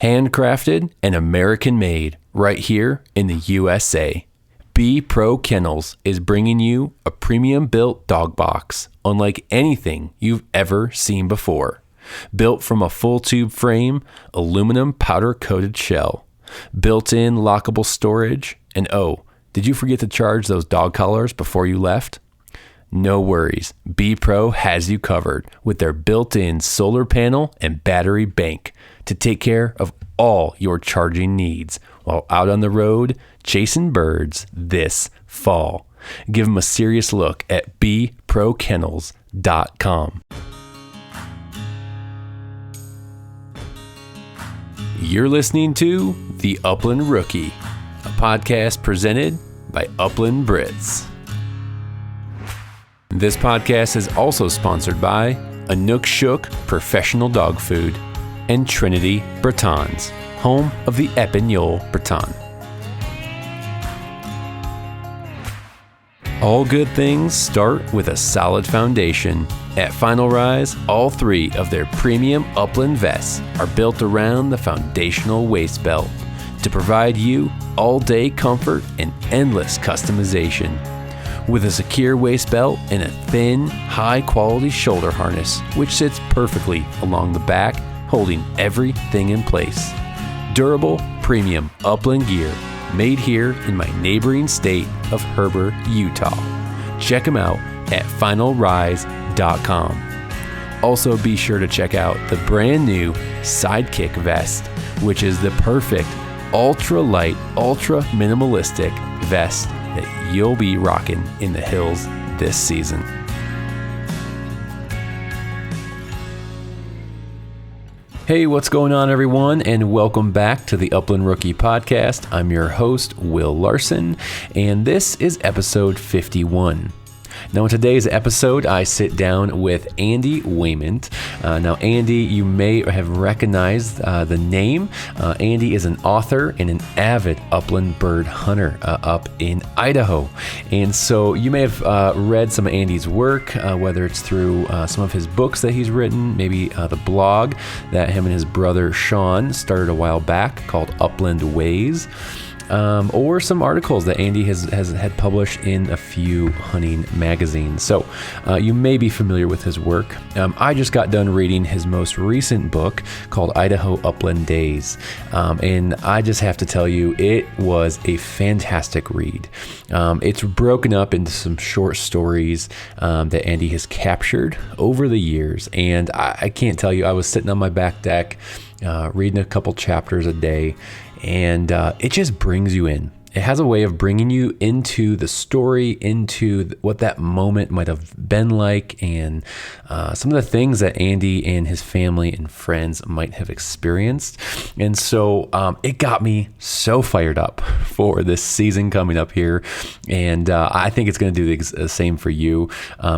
Handcrafted and American made right here in the USA. B Pro Kennels is bringing you a premium built dog box unlike anything you've ever seen before. Built from a full tube frame, aluminum powder coated shell, built-in lockable storage, and oh, did you forget to charge those dog collars before you left? No worries, B Pro has you covered with their built-in solar panel and battery bank to take care of all your charging needs while out on the road chasing birds this fall. Give them a serious look at bprokennels.com. You're listening to The Upland Rookie, a podcast presented by Upland Brits. This podcast is also sponsored by Anook Shook Professional Dog Food and Trinity Bretons, home of the Epinol Breton. All good things start with a solid foundation. At Final Rise, all three of their premium Upland vests are built around the foundational waist belt to provide you all-day comfort and endless customization. With a secure waist belt and a thin, high-quality shoulder harness, which sits perfectly along the back, holding everything in place. Durable, premium Upland gear made here in my neighboring state of Heber, Utah. Check them out at finalrise.com. Also be sure to check out the brand new Sidekick vest, which is the perfect ultra light, ultra minimalistic vest that you'll be rocking in the hills this season. Hey, what's going on, everyone, and welcome back to the Upland Rookie Podcast. I'm your host, Will Larson, and this is episode 51. Now, in today's episode, I sit down with Andy Wayment. Now, Andy, you may have recognized the name. Andy is an author and an avid upland bird hunter up in Idaho. And so you may have read some of Andy's work, whether it's through some of his books that he's written, maybe the blog that him and his brother Sean started a while back called Upland Ways. Or some articles that Andy has had published in a few hunting magazines. So you may be familiar with his work. I just got done reading his most recent book called Idaho Upland Days. And I just have to tell you, it was a fantastic read. It's broken up into some short stories that Andy has captured over the years. And I can't tell you, I was sitting on my back deck reading a couple chapters a day. And it just brings you in. It has a way of bringing you into the story, into what that moment might have been like, and some of the things that Andy and his family and friends might have experienced. And so it got me so fired up for this season coming up here, and I think it's going to do the same for you.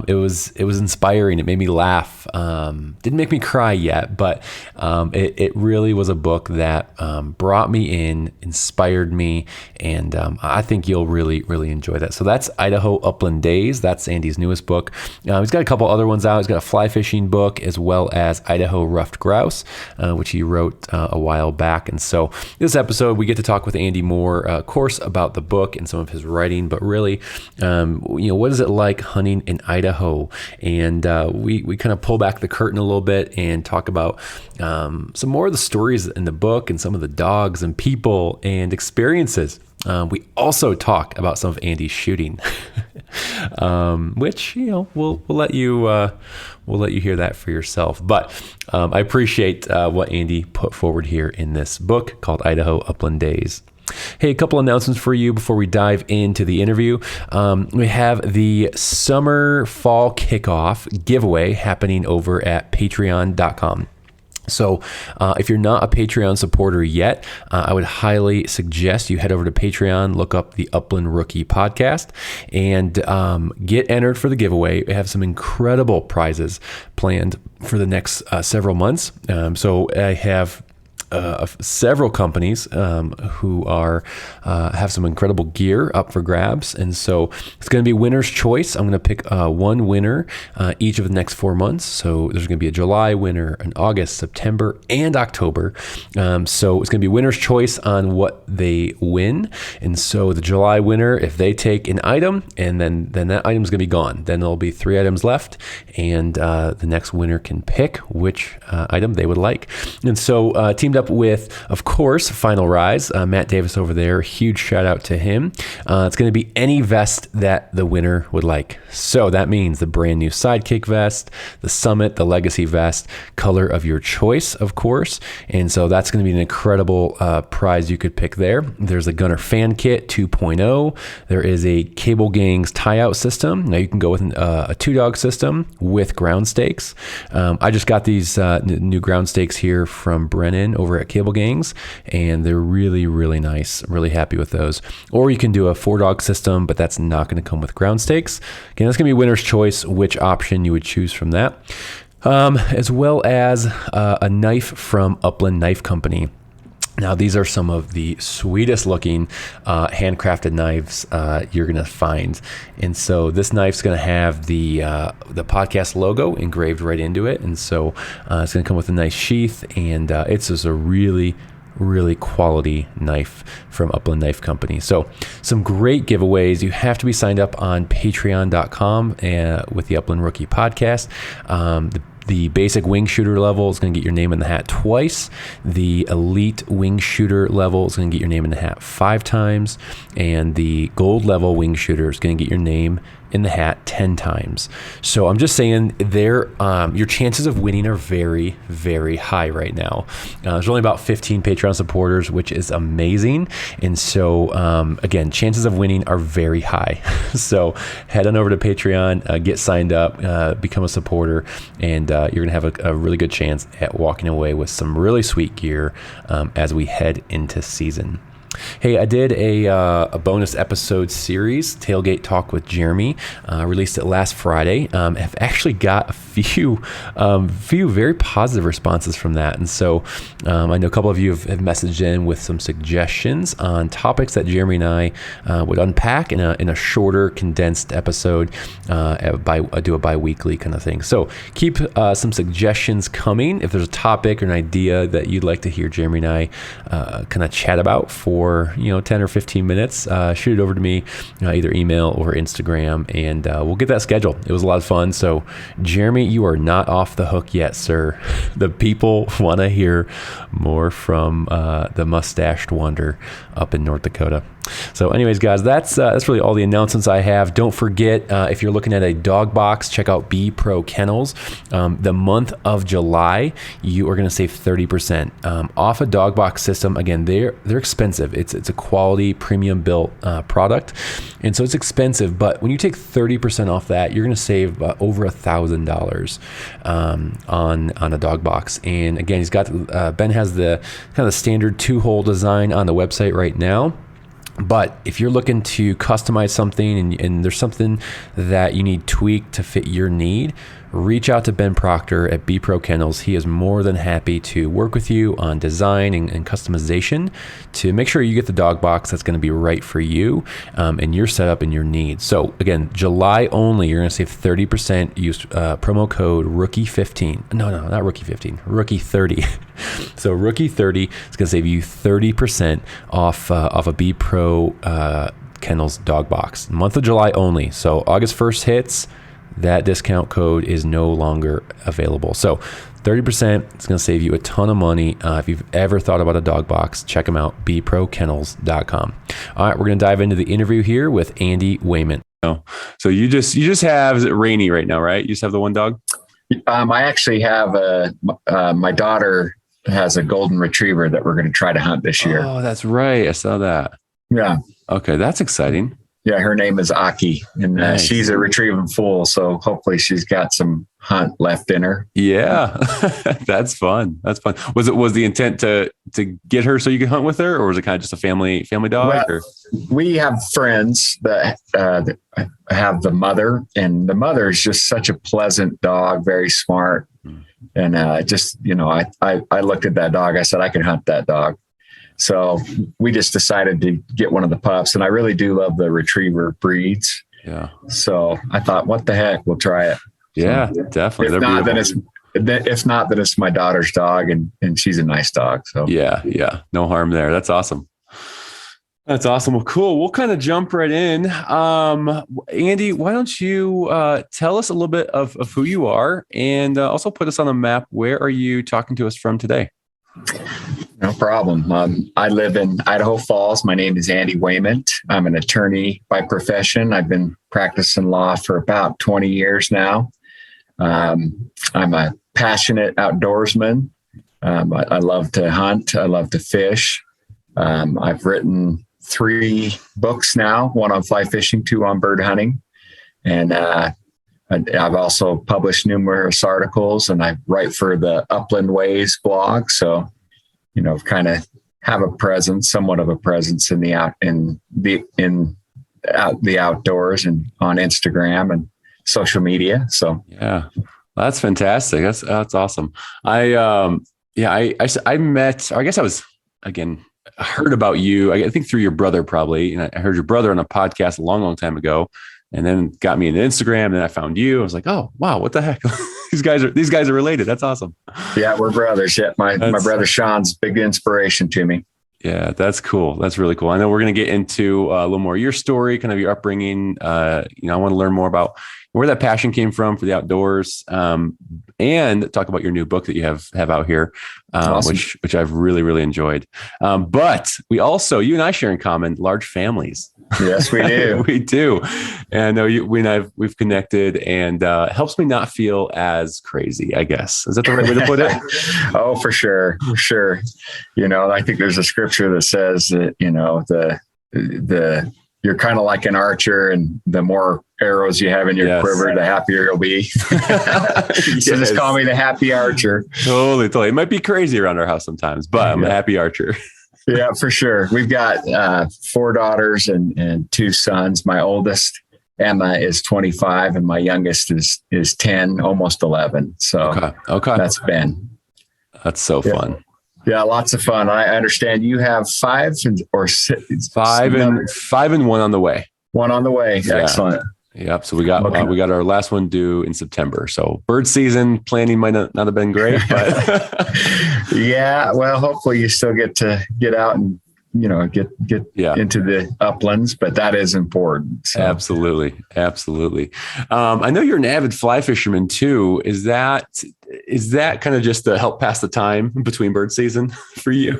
It was inspiring. It made me laugh. Didn't make me cry yet, but it really was a book that brought me in, inspired me, and I think you'll really, really enjoy that. So that's Idaho Upland Days. That's Andy's newest book. He's got a couple other ones out. He's got a fly fishing book as well as Idaho Ruffed Grouse, which he wrote a while back. And so this episode, we get to talk with Andy more, of course, about the book and some of his writing, but really, what is it like hunting in Idaho? And we kind of pull back the curtain a little bit and talk about some more of the stories in the book and some of the dogs and people and experiences. We also talk about some of Andy's shooting, which we'll let you hear that for yourself. But I appreciate what Andy put forward here in this book called Idaho Upland Days. Hey, a couple announcements for you before we dive into the interview. We have the summer fall kickoff giveaway happening over at patreon.com. So if you're not a Patreon supporter yet, I would highly suggest you head over to Patreon, look up the Upland Rookie Podcast, and get entered for the giveaway. We have some incredible prizes planned for the next several months. So I have several companies who are have some incredible gear up for grabs. And so it's going to be winner's choice. I'm going to pick one winner each of the next 4 months. So there's going to be a July winner, an August, September, and October. So it's going to be winner's choice on what they win. And so the July winner, if they take an item, and then that item is going to be gone. Then there'll be 3 items left, and the next winner can pick which item they would like. And so teamed up with, of course, Final Rise, Matt Davis over there. Huge shout out to him. It's going to be any vest that the winner would like. So that means the brand new Sidekick vest, the Summit, the Legacy vest, color of your choice, of course. And so that's going to be an incredible prize you could pick there. There's a Gunner Fan Kit 2.0. There is a Cable Gangs tie-out system. Now you can go with a 2-dog system with ground stakes. I just got these new ground stakes here from Brennan over at Cable Gangs, and they're really, really nice. I'm really happy with those. Or you can do a 4-dog system, but that's not going to come with ground stakes. Again, that's going to be winner's choice, which option you would choose from that. As well as a knife from Upland Knife Company. Now, these are some of the sweetest looking handcrafted knives you're going to find. And so this knife's going to have the podcast logo engraved right into it. And so it's going to come with a nice sheath, and it's just a really, really quality knife from Upland Knife Company. So some great giveaways. You have to be signed up on patreon.com with the Upland Rookie Podcast. The basic wing shooter level is going to get your name in the hat twice. The elite wing shooter level is going to get your name in the hat 5 times. And the gold level wing shooter is going to get your name in the hat 10 times. So I'm just saying your chances of winning are very, very high right now. There's only about 15 Patreon supporters, which is amazing. And so, again, chances of winning are very high. So head on over to Patreon, get signed up, become a supporter, and you're going to have a really good chance at walking away with some really sweet gear as we head into season. Hey, I did a bonus episode series, Tailgate Talk with Jeremy. Released it last Friday. Have actually got a few very positive responses from that. And so I know a couple of you have messaged in with some suggestions on topics that Jeremy and I would unpack in a shorter, condensed episode. I do a bi-weekly kind of thing. So keep some suggestions coming. If there's a topic or an idea that you'd like to hear Jeremy and I kind of chat about for 10 or 15 minutes, shoot it over to me, either email or Instagram, and we'll get that scheduled. It was a lot of fun. So Jeremy, you are not off the hook yet, sir. The people want to hear more from the mustached wonder up in North Dakota. So anyways, guys, that's really all the announcements I have. Don't forget, if you're looking at a dog box, check out B Pro Kennels. The month of July, you are going to save 30% off a dog box system. Again, they're expensive. It's a quality premium built product, and so it's expensive. But when you take 30% off that, you're going to save over $1,000 on a dog box. And again, he's got Ben has the kind of the standard 2-hole design on the website right now. But if you're looking to customize something and there's something that you need tweaked to fit your need, reach out to Ben Proctor at B Pro Kennels. He is more than happy to work with you on design and customization to make sure you get the dog box that's going to be right for you and your setup and your needs. So again, July only, you're going to save 30%. Use promo code Rookie15. No, not Rookie15, Rookie30. So Rookie30 is going to save you 30% off a B Pro Kennels dog box. Month of July only. So August 1st hits, that discount code is no longer available. So 30%, it's going to save you a ton of money. If you've ever thought about a dog box, check them out, bprokennels.com. All right, we're going to dive into the interview here with Andy Wayment. So you just have Rainy right now, right? You just have the one dog? I actually have my daughter has a golden retriever that we're going to try to hunt this year. Oh, that's right. I saw that. Yeah. Okay, that's exciting. Yeah, her name is Aki, and nice. She's a retrieving foal, so hopefully she's got some hunt left in her. Yeah, that's fun. That's fun. Was the intent to get her so you could hunt with her, or was it kind of just a family dog? Well, we have friends that have the mother, and the mother is just such a pleasant dog, very smart. just, I looked at that dog. I said, I could hunt that dog. So we just decided to get one of the pups, and I really do love the retriever breeds. Yeah. So I thought, what the heck, we'll try it. Yeah, so, definitely. If not, then it's my daughter's dog, and she's a nice dog. So yeah, no harm there. That's awesome. That's awesome. Well, cool. We'll kind of jump right in. Andy, why don't you tell us a little bit of who you are, and also put us on a map. Where are you talking to us from today? No problem. I live in Idaho Falls. My name is Andy Wayment. I'm an attorney by profession. I've been practicing law for about 20 years now. I'm a passionate outdoorsman. I love to hunt. I love to fish. I've written 3 books now, one on fly fishing, 2 on bird hunting. And I've also published numerous articles, and I write for the Upland Ways blog. So, kind of have a presence, somewhat of a presence in the outdoors and on Instagram and social media. So yeah, that's fantastic. That's awesome. I met, or I guess I heard about you, I think through your brother probably. And I heard your brother on a podcast a long, long time ago, and then got me into Instagram. And then I found you. I was like, oh, wow, what the heck? These guys are related. That's awesome. Yeah, we're brothers. Yeah. My brother Sean's big inspiration to me. Yeah, that's cool. That's really cool. I know we're going to get into a little more of your story, kind of your upbringing. I want to learn more about where that passion came from for the outdoors, and talk about your new book that you have out here, awesome. which I've really, really enjoyed. But we also, you and I share in common large families. Yes, we do. We do. And I know we've connected, and it helps me not feel as crazy, I guess. Is that the right way to put it? Oh, for sure. For sure. I think there's a scripture that says that, you're kind of like an archer, and the more arrows you have in your quiver, the happier you'll be. So just call me the happy archer. Totally. It might be crazy around our house sometimes, but I'm a happy archer. Yeah, for sure. We've got 4 daughters and 2 sons. My oldest, Emma, is 25, and my youngest is 10, almost 11. So okay. That's so fun. Yeah, lots of fun. I understand you have 5 or 6. 5 and 1 on the way. 1 on the way. Yeah. Excellent. Yep. So we got our last one due in September. So bird season planning might not have been great, but yeah. Well, hopefully you still get to get out and get into the uplands, but that is important. So. Absolutely. I know you're an avid fly fisherman too. Is that kind of just to help pass the time between bird season for you?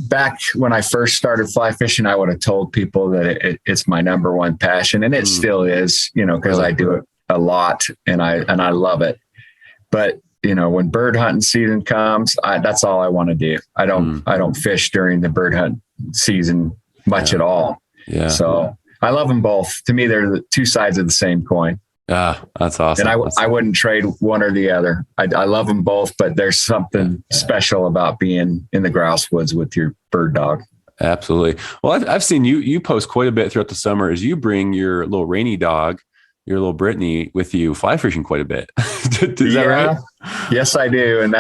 Back when I first started fly fishing, I would have told people that it's my number one passion, and it still is, because I do it a lot and I love it. But when bird hunting season comes, that's all I want to do. I don't fish during the bird hunt season much at all. Yeah. So I love them both. To me, they're the 2 sides of the same coin. Ah, that's awesome. And I wouldn't trade one or the other. I love them both, but there's something special about being in the grouse woods with your bird dog. Absolutely. Well, I've seen you post quite a bit throughout the summer as you bring your little rainy dog, your little Brittany, with you fly fishing quite a bit. Is that right? Yes, I do. And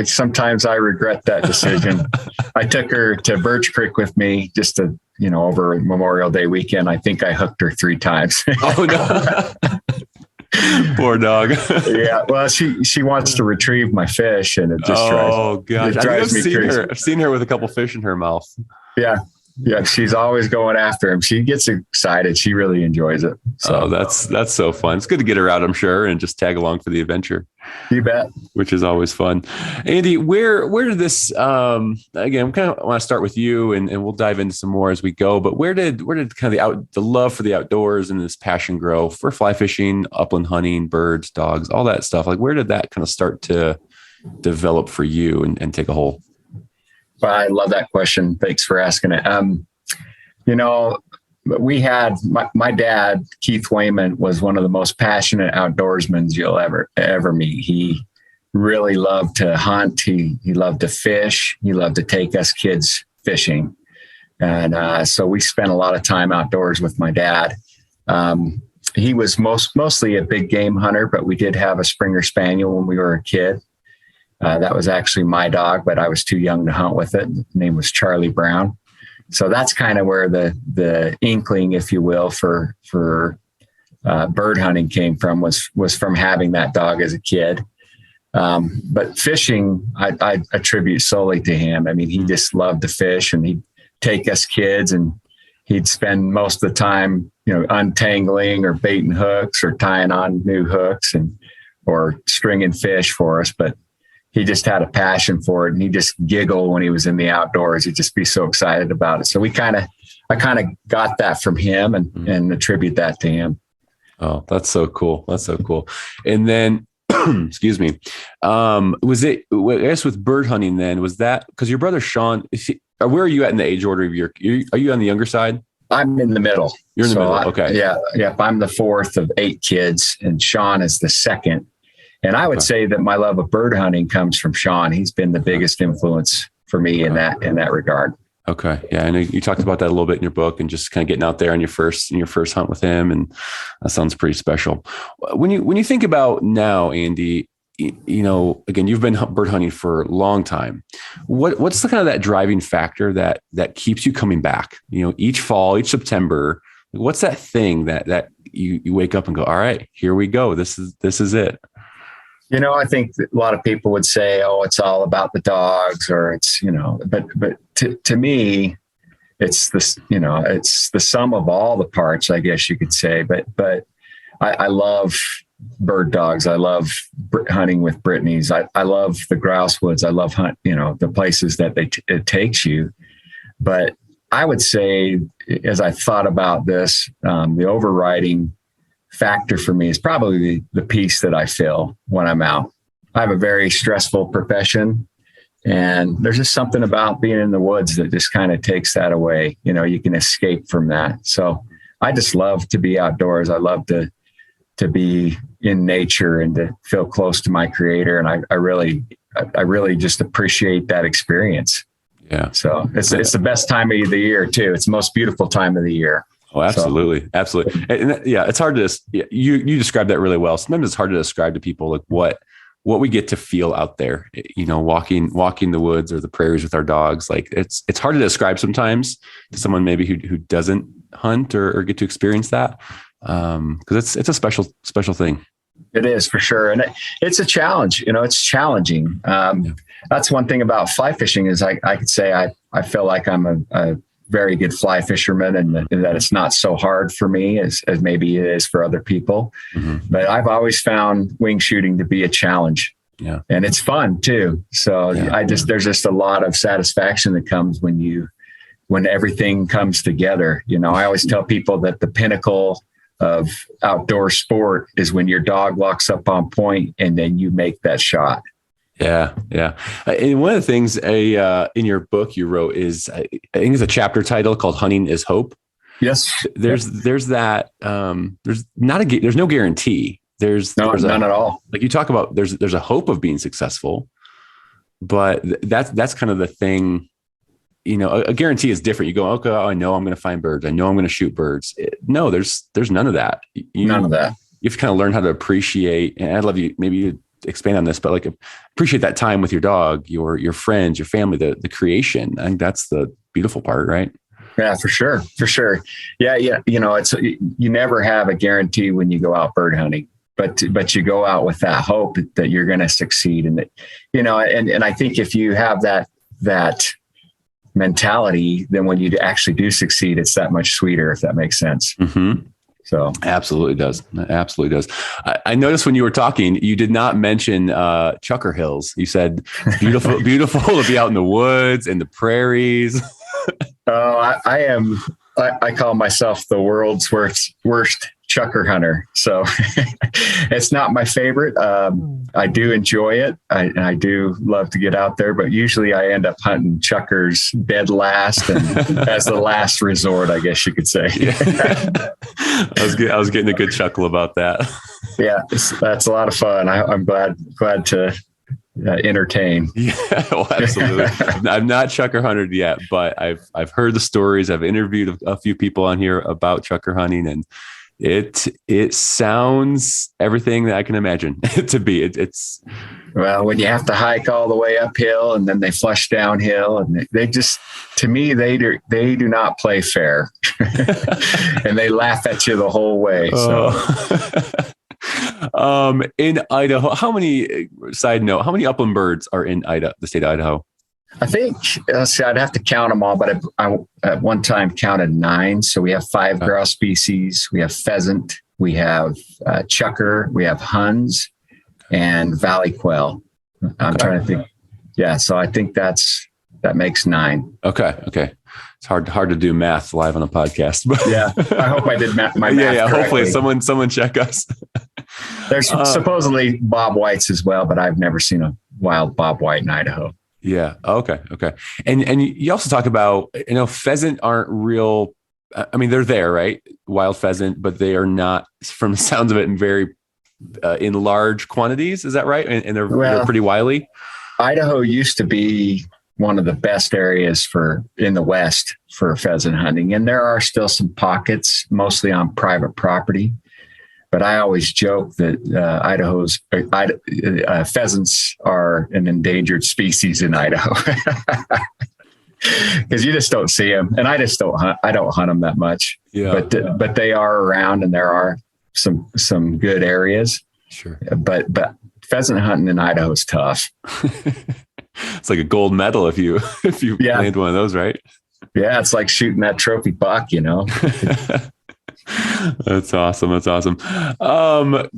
sometimes I regret that decision. I took her to Birch Creek with me just to, over Memorial Day weekend. I think I hooked her 3 times. Oh, no. Poor dog. Yeah. Well, she wants to retrieve my fish, and it just drives me crazy. I've seen her with a couple fish in her mouth. Yeah. Yeah, she's always going after him. She gets excited. She really enjoys it. So that's so fun. It's good to get her out, I'm sure, and just tag along for the adventure. You bet. Which is always fun. Andy, where did this again, we kind of want to start with you, and we'll dive into some more as we go, but where did kind of the love for the outdoors and this passion grow for fly fishing, upland hunting, birds, dogs, all that stuff? Like, where did that kind of start to develop for you and take a hold? I love that question. Thanks for asking it. We had my dad, Keith Wayment, was one of the most passionate outdoorsmen you'll ever meet. He really loved to hunt. He loved to fish. He loved to take us kids fishing. And so we spent a lot of time outdoors with my dad. he was mostly a big game hunter, but we did have a Springer Spaniel when we were a kid. That was actually my dog, but I was too young to hunt with it. His name was Charlie Brown. So that's kind of where the inkling, if you will, for bird hunting came from, was from having that dog as a kid. But fishing, I attribute solely to him. I mean, he just loved to fish, and he'd take us kids, and he'd spend most of the time, untangling or baiting hooks or tying on new hooks or stringing fish for us. But he just had a passion for it, and he just giggle when he was in the outdoors. He'd just be so excited about it. So I kind of got that from him and attribute that to him. Oh, that's so cool. That's so cool. And then, excuse me. Was it, I guess with bird hunting then, was that because your brother, Sean, where are you at in the age order of are you on the younger side? I'm in the middle. You're in the middle. Okay. Yeah. I'm the fourth of 8 kids, and Sean is the second. And I would say that my love of bird hunting comes from Sean. He's been the biggest influence for me in that regard. Okay. Yeah. I know you talked about that a little bit in your book, and just kind of getting out there on your first hunt with him. And that sounds pretty special. When you think about now, Andy, again, you've been bird hunting for a long time. What's the kind of that driving factor that keeps you coming back, each fall, each September? What's that thing that you wake up and go, all right, here we go. This is it. I think a lot of people would say, oh, it's all about the dogs, or it's, but to me, it's this, it's the sum of all the parts, I guess you could say. But I love bird dogs. I love hunting with Brittany's. I love the grouse woods. I love the places that it takes you. But I would say, as I thought about this, the overriding factor for me is probably the peace that I feel when I'm out. I have a very stressful profession, and there's just something about being in the woods that just kind of takes that away. You can escape from that. So I just love to be outdoors. I love to be in nature and to feel close to my creator. And I really just appreciate that experience. Yeah. So it's the best time of the year too. It's the most beautiful time of the year. Oh, absolutely. So. Absolutely. And yeah, it's hard to, you described that really well. Sometimes it's hard to describe to people like what we get to feel out there, walking the woods or the prairies with our dogs. Like it's hard to describe sometimes to someone maybe who doesn't hunt or get to experience that. Cause it's a special thing. It is for sure. And it's a challenge, it's challenging. That's one thing about fly fishing is I could say, I feel like I'm a very good fly fisherman, and that it's not so hard for me as maybe it is for other people. Mm-hmm. But I've always found wing shooting to be a challenge. Yeah. And it's fun too. So there's just a lot of satisfaction that comes when everything comes together. I always tell people that the pinnacle of outdoor sport is when your dog walks up on point and then you make that shot. Yeah. Yeah. And one of the things in your book you wrote is, I think it's a chapter title called Hunting is Hope. Yes. There's that, there's no guarantee. There's none at all. Like you talk about, there's a hope of being successful, but that's kind of the thing, a guarantee is different. You go, okay, I know I'm going to find birds. I know I'm going to shoot birds. No, there's none of that. None of that. You have to kind of learn how to appreciate, and I'd love you, maybe you expand on this, but like appreciate that time with your dog, your friends, your family, the creation. I think that's the beautiful part, right? Yeah, for sure. Yeah. It's, you never have a guarantee when you go out bird hunting, but you go out with that hope that you're going to succeed. And that, and I think if you have that mentality, then when you actually do succeed, it's that much sweeter, if that makes sense. Mm-hmm. So absolutely does. I noticed when you were talking, you did not mention Chucker Hills. You said beautiful to be out in the woods and the prairies. I call myself the world's worst chucker hunter. So it's not my favorite. I do enjoy it. I do love to get out there, but usually I end up hunting chuckers dead last and as the last resort, I guess you could say. Yeah. I was getting a good chuckle about that. Yeah, that's a lot of fun. I'm glad to entertain. Yeah, well, absolutely. I'm not chucker hunted yet, but I've heard the stories. I've interviewed a few people on here about chucker hunting, and It sounds everything that I can imagine it to be. It's Well, when you have to hike all the way uphill and then they flush downhill, and they just, to me, they do not play fair, and they laugh at you the whole way. So, in Idaho, how many upland birds are in the state of Idaho? I think, I'd have to count them all, but I at one time counted 9. So we have 5 grouse species. We have pheasant. We have chucker. We have huns and valley quail. I'm trying to think. Yeah. So I think that makes 9. Okay. It's hard to do math live on a podcast, but yeah, I hope I did my math. Yeah. Correctly. Hopefully someone check us. There's supposedly bob whites as well, but I've never seen a wild bob white in Idaho. Yeah. Okay. And you also talk about, pheasant aren't real. I mean, they're there, right? Wild pheasant, but they are not, from the sounds of it, in large quantities. Is that right? And they're pretty wily. Idaho used to be one of the best areas in the West for pheasant hunting. And there are still some pockets, mostly on private property. But I always joke that Idaho's pheasants are an endangered species in Idaho, because you just don't see them, and I just don't hunt. I don't hunt them that much. Yeah. But they are around, and there are some good areas. Sure. But pheasant hunting in Idaho is tough. It's like a gold medal if you land one of those, right? Yeah, it's like shooting that trophy buck, That's awesome. One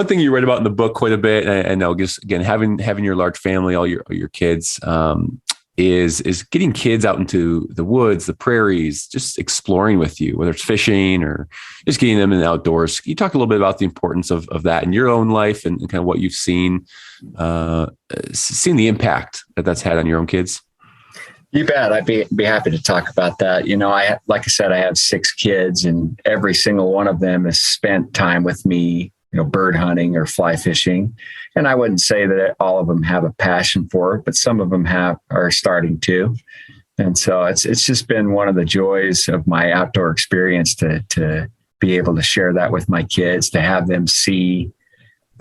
thing you write about in the book quite a bit, and I know, just again, having your large family, all your kids, is getting kids out into the woods, the prairies, just exploring with you, whether it's fishing or just getting them in the outdoors. Can you talk a little bit about the importance of that in your own life and kind of what you've seen the impact that's had on your own kids? You bet. I'd be happy to talk about that. Like I said, I have 6 kids, and every single one of them has spent time with me, bird hunting or fly fishing. And I wouldn't say that all of them have a passion for it, but some of them are starting to. And so it's just been one of the joys of my outdoor experience to be able to share that with my kids, to have them see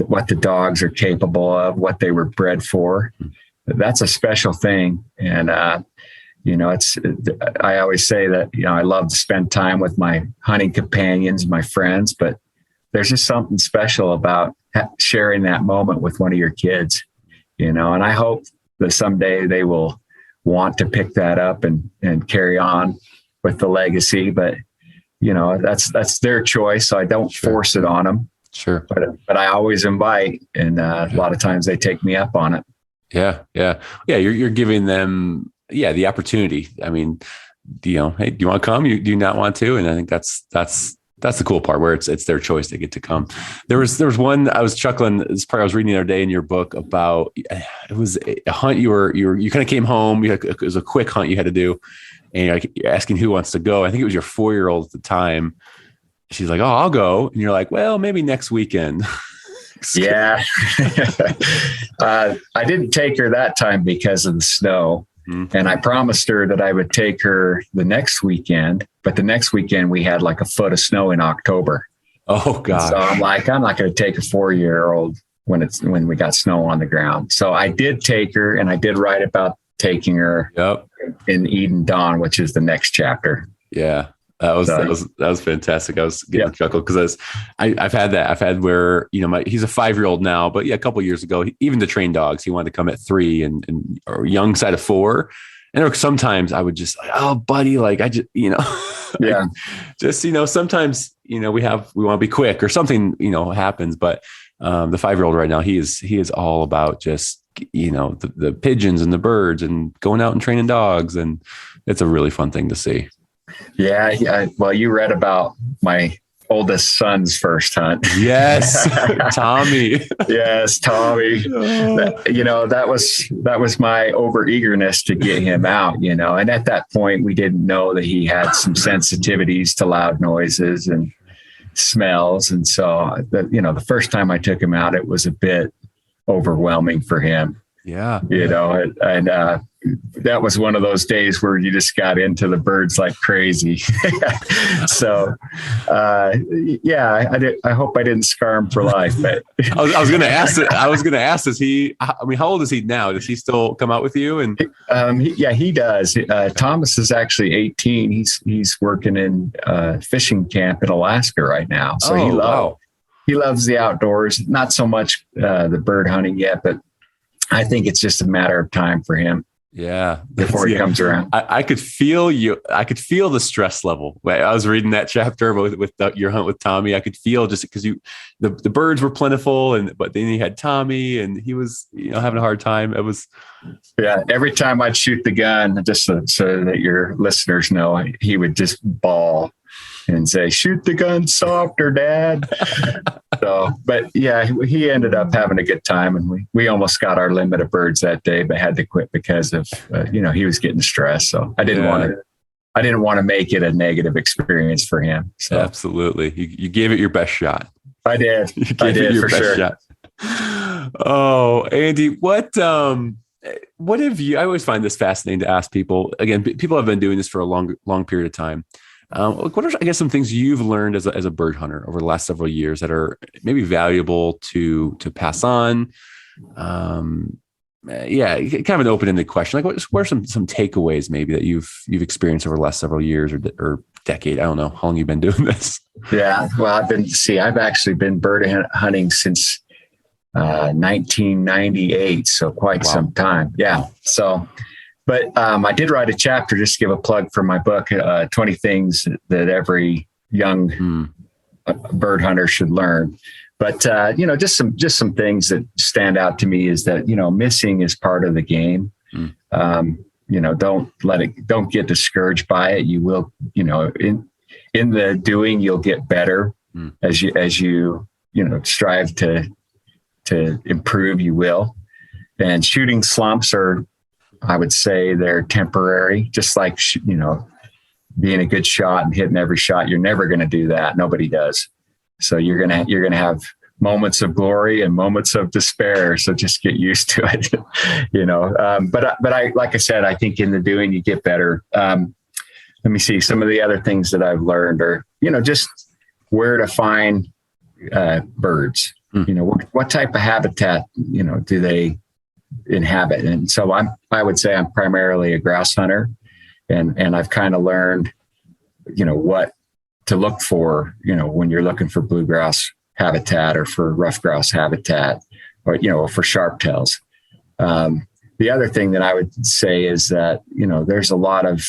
what the dogs are capable of, what they were bred for. That's a special thing. And, I always say that, I love to spend time with my hunting companions, my friends, but there's just something special about sharing that moment with one of your kids, and I hope that someday they will want to pick that up and carry on with the legacy, but that's their choice. So I don't force it on them. Sure. But I always invite, and a lot of times they take me up on it. Yeah. You're giving them, the opportunity. I mean, hey, do you want to come? Do you not want to? And I think that's the cool part, where it's their choice. They get to come. There was one, I was chuckling. This part I was reading the other day in your book about, it was a hunt. You kind of came home. It was a quick hunt you had to do, and you're asking who wants to go. I think it was your 4-year-old at the time. She's like, "Oh, I'll go." And you're like, "Well, maybe next weekend." Yeah. I didn't take her that time because of the snow. Mm-hmm. And I promised her that I would take her the next weekend, but the next weekend we had like a foot of snow in October. Oh God. So I'm like, I'm not going to take a 4-year-old when we got snow on the ground. So I did take her, and I did write about taking her in Eden Dawn, which is the next chapter. Yeah. That was fantastic. I was getting a chuckle because I've had that. I've had where, he's a 5-year-old now, but a couple of years ago, even to train dogs, he wanted to come at 3 and or young side of 4. And sometimes I would just like, "Oh, buddy, like I just, sometimes, we want to be quick or something, happens. But the 5-year-old right now, he is all about just, the pigeons and the birds and going out and training dogs. And it's a really fun thing to see. Yeah. Well, you read about my oldest son's first hunt. Yes. Tommy. Yes. Tommy. That was my overeagerness to get him out, and at that point we didn't know that he had some sensitivities to loud noises and smells. And so the first time I took him out, it was a bit overwhelming for him. Yeah. that was one of those days where you just got into the birds like crazy. So, I hope I didn't scar him for life. But I was going to ask. I was going to ask. How old is he now? Does he still come out with you? And he does. Thomas is actually 18. He's working in fishing camp in Alaska right now. So he loves the outdoors. Not so much the bird hunting yet, but I think it's just a matter of time for him. Yeah. Before he comes around. I could feel you. I could feel the stress level. I was reading that chapter with your hunt with Tommy. I could feel just because the birds were plentiful but then you had Tommy and he was, having a hard time. It was. Yeah. Every time I'd shoot the gun, just so that your listeners know, he would just bawl and say, "Shoot the gun softer, Dad." So, but yeah, he ended up having a good time, and we almost got our limit of birds that day, but had to quit because of he was getting stressed. So I didn't want to make it a negative experience for him. So absolutely, you gave it your best shot. I did. I did for sure. Shot. Oh, Andy, what have you? I always find this fascinating to ask people. Again, people have been doing this for a long period of time. What are, I guess, some things you've learned as a bird hunter over the last several years that are maybe valuable to pass on? Kind of an open-ended question. Like, what are some takeaways maybe that you've experienced over the last several years or decade? I don't know how long you've been doing this. Yeah, well, I've actually been bird hunting since 1998, so quite some time. Yeah, so. But I did write a chapter, just to give a plug for my book, 20 Things That Every Young Bird Hunter Should Learn. But, just some things that stand out to me is that, missing is part of the game. Don't get discouraged by it. You will, in the doing, you'll get better as you strive to improve, you will. And shooting slumps I would say they're temporary, just like, being a good shot and hitting every shot. You're never going to do that. Nobody does. So you're going to have moments of glory and moments of despair. So just get used to it, but I, like I said, I think in the doing, you get better. Let me see. Some of the other things that I've learned are, just where to find birds, what type of habitat, do they inhabit. And so I would say I'm primarily a grouse hunter, and I've kind of learned, what to look for, when you're looking for blue grouse habitat or for rough grouse habitat or, for sharptails. The other thing that I would say is that, there's a lot of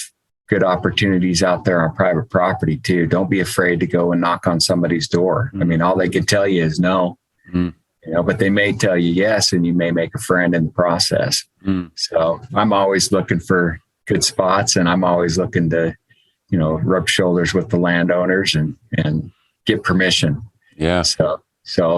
good opportunities out there on private property too. Don't be afraid to go and knock on somebody's door. I mean, all they can tell you is no. But they may tell you yes, and you may make a friend in the process. So I'm always looking for good spots, and I'm always looking to, rub shoulders with the landowners and get permission. Yeah. So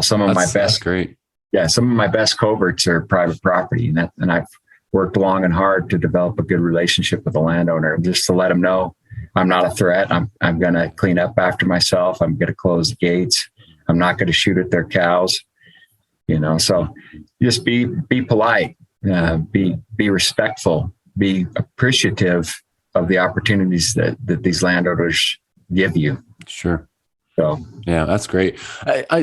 some of my best, great. Yeah. Some of my best coverts are private property, and I've worked long and hard to develop a good relationship with the landowner, just to let them know I'm not a threat. I'm going to clean up after myself. I'm going to close the gates. I'm not going to shoot at their cows. So just be polite, be respectful, be appreciative of the opportunities that these landowners give you. Sure. So, yeah, that's great.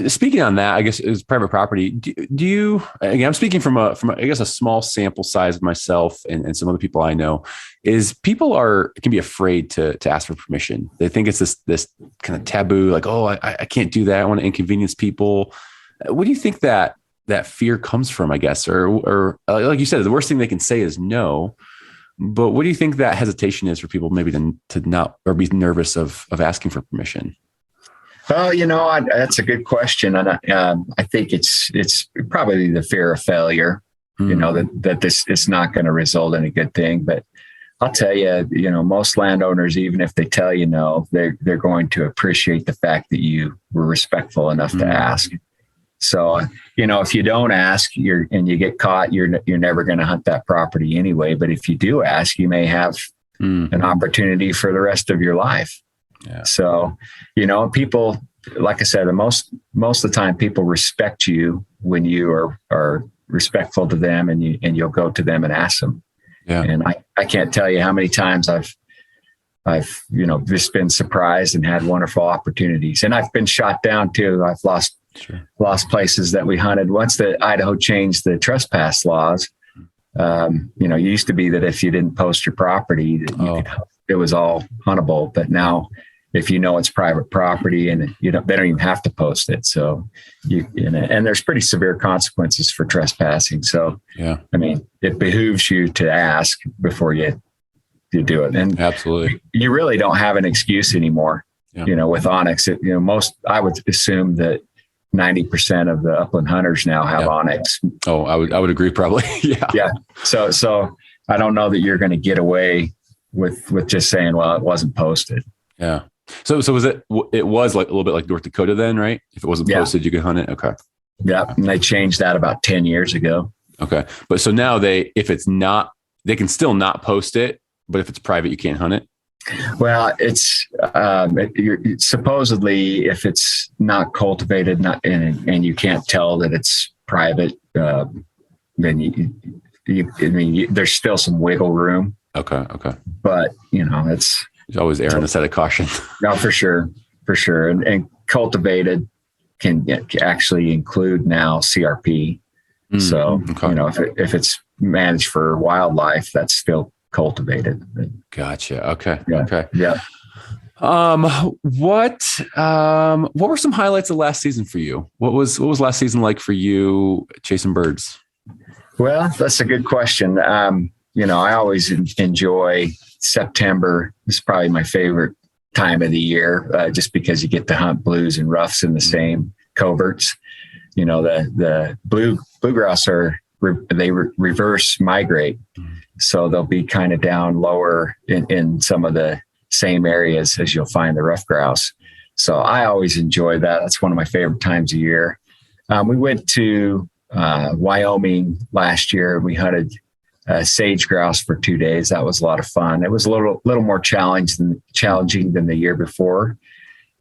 Speaking on that, I guess is private property. Do you, again, I'm speaking from I guess a small sample size of myself and some other people I know, is people can be afraid to ask for permission. They think it's this kind of taboo, like, oh, I can't do that. I want to inconvenience people. What do you think that fear comes from, I guess, or like you said, the worst thing they can say is no, but what do you think that hesitation is for people maybe to not, or be nervous of asking for permission? Well, that's a good question. And I think it's probably the fear of failure, that this is not going to result in a good thing. But I'll tell you, most landowners, even if they tell you no, they're going to appreciate the fact that you were respectful enough to ask. So, if you don't ask and you get caught, you're never going to hunt that property anyway. But if you do ask, you may have an opportunity for the rest of your life. Yeah. So, people, like I said, most of the time people respect you when you are respectful to them and you'll go to them and ask them. Yeah. And I can't tell you how many times I've just been surprised and had wonderful opportunities. And I've been shot down too. I've lost places that we hunted. Once the Idaho changed the trespass laws, it used to be that if you didn't post your property, that it was all huntable. But now, if you know it's private property and they don't even have to post it. So and there's pretty severe consequences for trespassing. So, I mean, it behooves you to ask before you do it. And absolutely, you really don't have an excuse anymore. With onX, I would assume that 90% of the upland hunters now have onX. Oh, I would agree probably. Yeah. So I don't know that you're going to get away with just saying, well, it wasn't posted. Yeah. So it was like a little bit like North Dakota then, right? If it wasn't posted, you could hunt it. Okay. Yeah. And they changed that about 10 years ago. Okay. But so now if it's not, they can still not post it, but if it's private, you can't hunt it. Well, it's supposedly if it's not cultivated, and you can't tell that it's private, then there's still some wiggle room. Okay. But it's always err on the side of caution. No, for sure. And cultivated can actually include now CRP. So if it's managed for wildlife, that's still cultivated. Gotcha. Okay. Yeah. Okay. Yeah. What were some highlights of last season for you? What was last season like for you chasing birds? Well, that's a good question. I always enjoy September. It's probably my favorite time of the year, just because you get to hunt blues and roughs in the same coverts. The blue grouse reverse migrate. So they'll be kind of down lower in some of the same areas as you'll find the rough grouse. So I always enjoy that. That's one of my favorite times of year. We went to Wyoming last year. We hunted sage grouse for 2 days. That was a lot of fun. It was a little more challenging than the year before.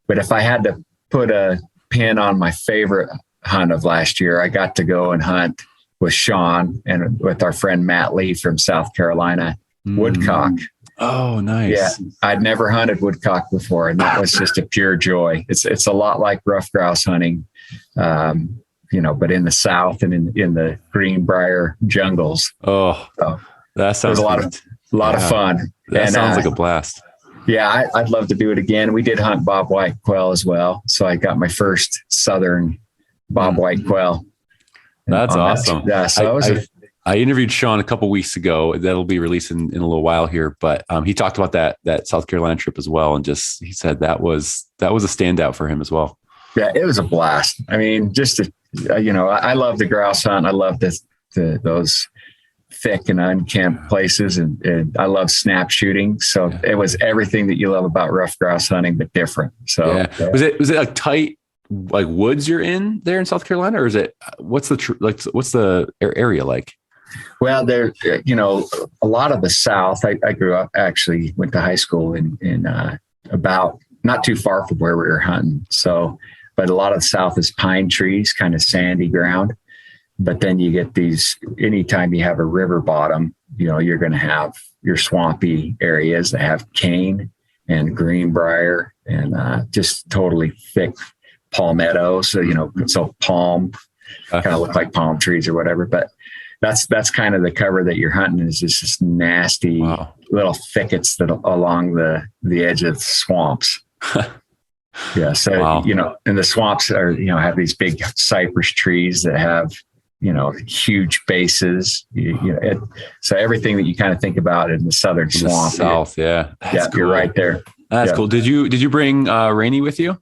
But if I had to put a pin on my favorite hunt of last year, I got to go and hunt with Sean and with our friend Matt Lee from South Carolina, woodcock. Oh, nice. Yeah, I'd never hunted woodcock before, and that was just a pure joy. It's a lot like rough grouse hunting, but in the South and in the greenbrier jungles. Oh, that sounds a lot of fun. That sounds like a blast. Yeah, I'd love to do it again. We did hunt bobwhite quail as well, so I got my first southern bobwhite quail. That's awesome. Yeah, so I interviewed Sean a couple weeks ago. That'll be released in a little while here, but he talked about that South Carolina trip as well, and he said that was a standout for him as well. Yeah, it was a blast. I mean, I love the grouse hunt. I love those thick and unkempt places, and I love snap shooting. So it was everything that you love about rough grouse hunting, but different. So was it like tight, like woods you're in there in South Carolina, or is it what's the area like? Well, there, a lot of the South. I grew up, actually went to high school in about not too far from where we were hunting. So, but a lot of the South is pine trees, kind of sandy ground. But then you get these, anytime you have a river bottom, you're going to have your swampy areas that have cane and greenbrier and just totally thick palmetto. So, so palm kind of look like palm trees or whatever. But that's kind of the cover that you're hunting, is just this nasty little thickets that along the edge of the swamps. Yeah. So, and the swamps are, have these big cypress trees that have, huge bases, so everything that you kind of think about in the southern swamp. South. Yeah. Yeah. Cool. You're right there. That's cool. Did you bring Rainey with you?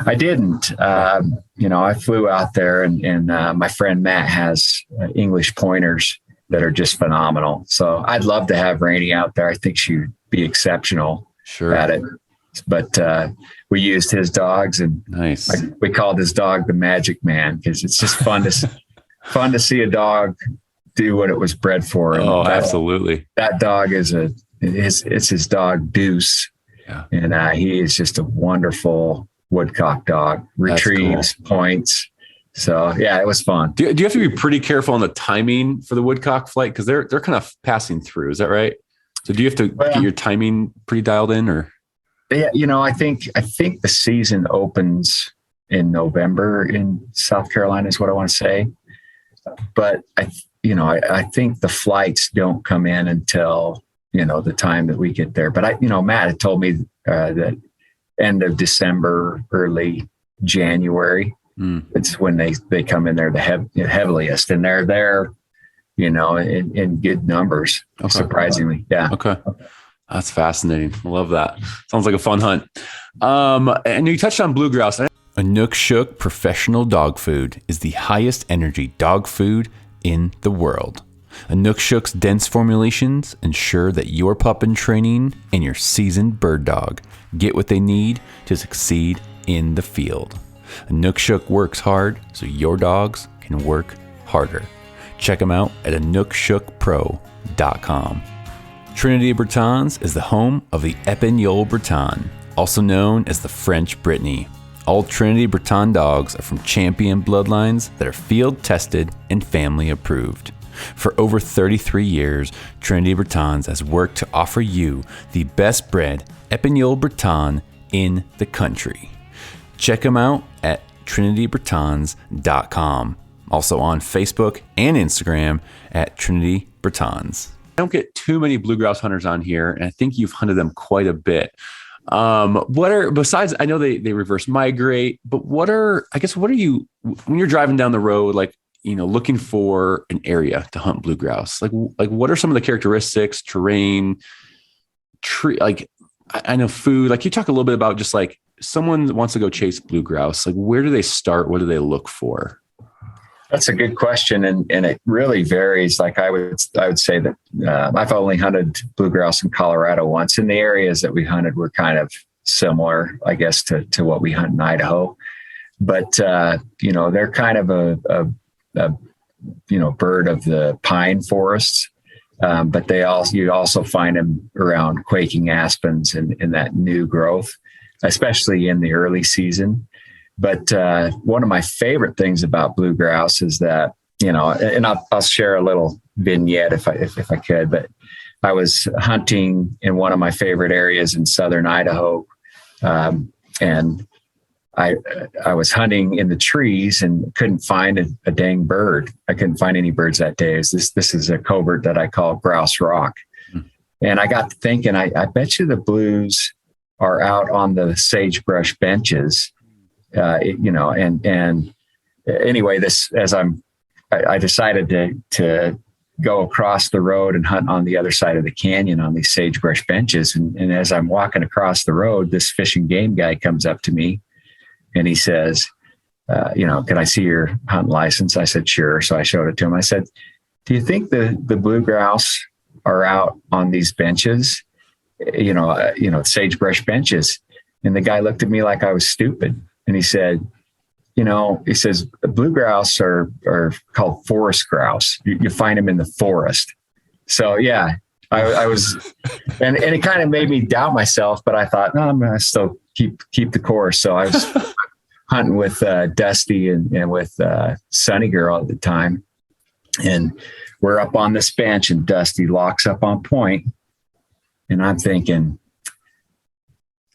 I didn't. I flew out there, and my friend Matt has English pointers that are just phenomenal. So I'd love to have Rainey out there. I think she would be exceptional at it. But we used his dogs, and nice. We called his dog the Magic Man, because it's just fun to see a dog do what it was bred for. And absolutely. That dog it's his dog Deuce, and he is just a wonderful woodcock dog. Retrieves, points. So yeah, it was fun. Do you have to be pretty careful on the timing for the woodcock flight? Because they're kind of passing through. Is that right? So do you have to get your timing pretty dialed in, or? Yeah, I think the season opens in November in South Carolina is what I want to say. But I think the flights don't come in until, the time that we get there. But Matt had told me that end of December, early January, it's when they come in there the heaviest, and they're there, in good numbers, surprisingly. Yeah. Okay. That's fascinating. I love that. Sounds like a fun hunt. And you touched on blue grouse. Inukshuk Professional Dog Food is the highest energy dog food in the world. Inukshuk's dense formulations ensure that your pup in training and your seasoned bird dog get what they need to succeed in the field. Inukshuk works hard so your dogs can work harder. Check them out at inukshukpro.com. Trinity Bretons is the home of the Epagneul Breton, also known as the French Brittany. All Trinity Breton dogs are from champion bloodlines that are field tested and family approved. For over 33 years, Trinity Bretons has worked to offer you the best bred Epagneul Breton in the country. Check them out at trinitybretons.com. Also on Facebook and Instagram at Trinity Bretons. I don't get too many blue grouse hunters on here, and I think you've hunted them quite a bit. Besides, I know they reverse migrate, but what are you, when you're driving down the road, looking for an area to hunt blue grouse? Like what are some of the characteristics, terrain, tree, I know food, you talk a little bit about just someone wants to go chase blue grouse, where do they start? What do they look for? That's a good question. And it really varies. I would say that I've only hunted blue grouse in Colorado once, and the areas that we hunted were kind of similar, I guess, to what we hunt in Idaho. But, they're kind of a bird of the pine forests. But you also find them around quaking aspens and that new growth, especially in the early season. But one of my favorite things about blue grouse is that, and I'll share a little vignette if I could, but I was hunting in one of my favorite areas in southern Idaho. And I was hunting in the trees and couldn't find a dang bird. I couldn't find any birds that day. This is a covert that I call Grouse Rock. And I got to thinking, I bet you the blues are out on the sagebrush benches. And anyway, I decided to go across the road and hunt on the other side of the canyon on these sagebrush benches. And as I'm walking across the road, this fish and game guy comes up to me and he says, can I see your hunt license? I said, sure. So I showed it to him. I said, do you think the blue grouse are out on these benches, sagebrush benches? And the guy looked at me like I was stupid. And he said, blue grouse are called forest grouse. You find them in the forest. So yeah, I was, and it kind of made me doubt myself, but I thought, no, I'm going to still keep the course. So I was hunting with Dusty and with Sunny Girl at the time. And we're up on this bench and Dusty locks up on point. And I'm thinking,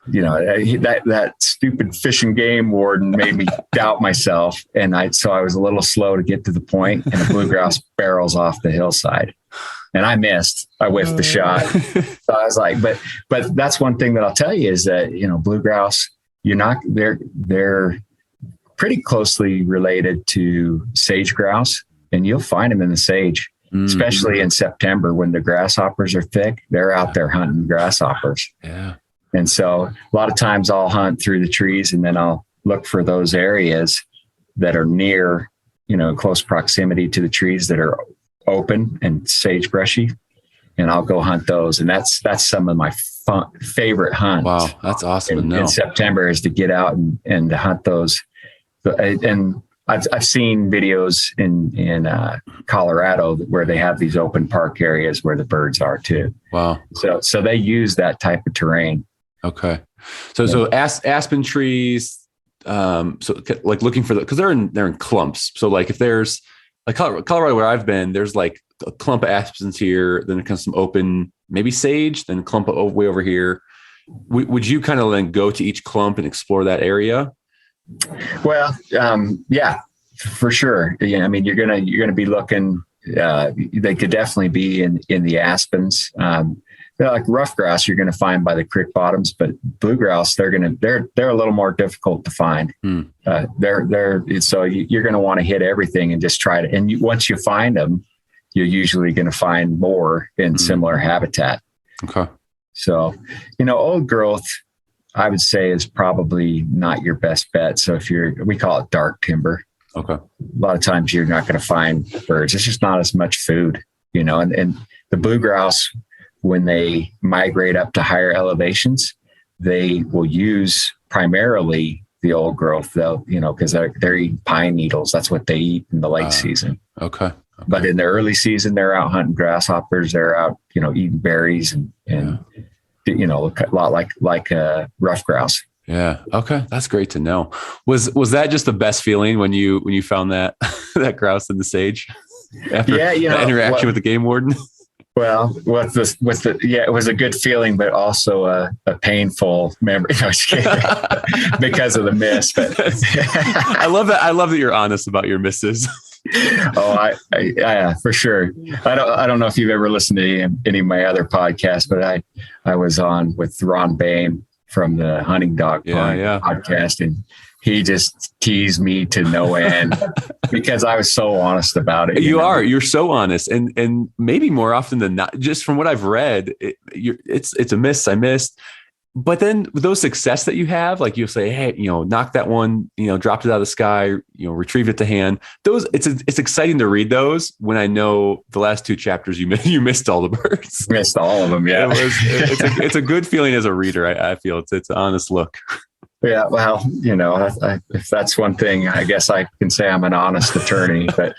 that stupid fish and game warden made me doubt myself. And so I was a little slow to get to the point, and the blue grouse barrels off the hillside and I missed. I whiffed the shot. So I was like, but that's one thing that I'll tell you is that, blue grouse, they're pretty closely related to sage grouse, and you'll find them in the sage, especially in September when the grasshoppers are thick. They're out there hunting grasshoppers. Yeah. And so a lot of times I'll hunt through the trees, and then I'll look for those areas that are near, close proximity to the trees that are open and sagebrushy, and I'll go hunt those. And that's some of my favorite hunts. Wow, that's awesome to know. In September is to get out and to hunt those. And I've seen videos in Colorado where they have these open park areas where the birds are too. Wow. So they use that type of terrain. Okay. So aspen trees, so like looking for because they're in clumps. So like if there's like Colorado where I've been, there's like a clump of aspens here, then it comes some open, maybe sage, then a clump of way over here. Would you kind of then go to each clump and explore that area? Well, yeah, for sure. Yeah, I mean, you're gonna be looking. They could definitely be in the aspens. They're like rough grouse you're going to find by the creek bottoms, but blue grouse they're a little more difficult to find. So you're going to want to hit everything and just try to. And once you find them, you're usually going to find more in similar habitat. Okay. So, old growth, I would say, is probably not your best bet. So we call it dark timber. Okay. A lot of times you're not going to find birds. It's just not as much food, and the blue grouse, when they migrate up to higher elevations, they will use primarily the old growth, though, because they're eating pine needles. That's what they eat in the late season. Okay. But in the early season, they're out hunting grasshoppers. They're out, eating berries and a lot like rough grouse. Yeah. Okay. That's great to know. Was that just the best feeling when you found that that grouse in the sage after that interaction with the game warden? Well, it was a good feeling, but also a painful memory because of the miss. But I love that. I love that you're honest about your misses. Oh, yeah, for sure. I don't know if you've ever listened to any of my other podcasts, but I was on with Ron Bain from the Hunting Dog podcast, and he just teased me to no end because I was so honest about it. You're so honest, and maybe more often than not, just from what I've read, it's a miss. I missed. But then with those success that you have, like you'll say, hey, knock that one, dropped it out of the sky, retrieved it to hand. Those, it's exciting to read those when I know the last two chapters you missed all the birds. Missed all of them, yeah. It's a good feeling as a reader. I feel it's an honest look. Yeah, well, if that's one thing, I guess I can say I'm an honest attorney. But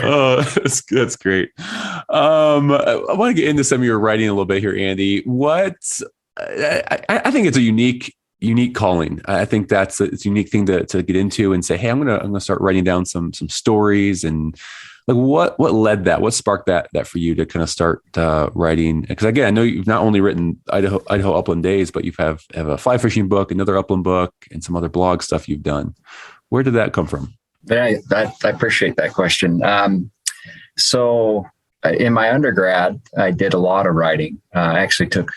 oh, that's great. I want to get into some of your writing a little bit here, Andy. I think it's a unique calling. I think it's a unique thing to get into and say, hey, I'm gonna start writing down some stories. And like what led that? What sparked that for you to kind of start writing? Because again, I know you've not only written Idaho Upland Days, but you have a fly fishing book, another upland book, and some other blog stuff you've done. Where did that come from? I appreciate that question. So in my undergrad, I did a lot of writing. I actually took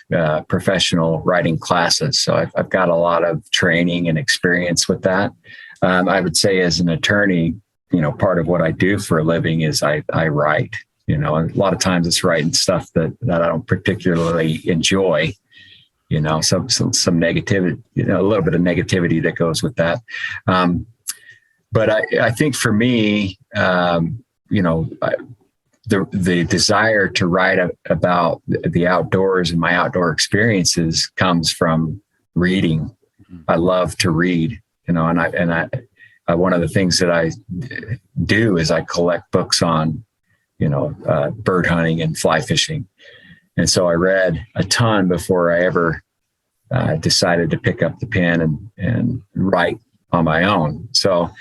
professional writing classes. So I've got a lot of training and experience with that. I would say as an attorney, part of what I do for a living is I write, a lot of times it's writing stuff that I don't particularly enjoy, some negativity, a little bit of negativity that goes with that. But I think for me, the desire to write about the outdoors and my outdoor experiences comes from reading. I love to read, and I one of the things that I do is I collect books on, bird hunting and fly fishing. And so I read a ton before I ever decided to pick up the pen and write on my own. So,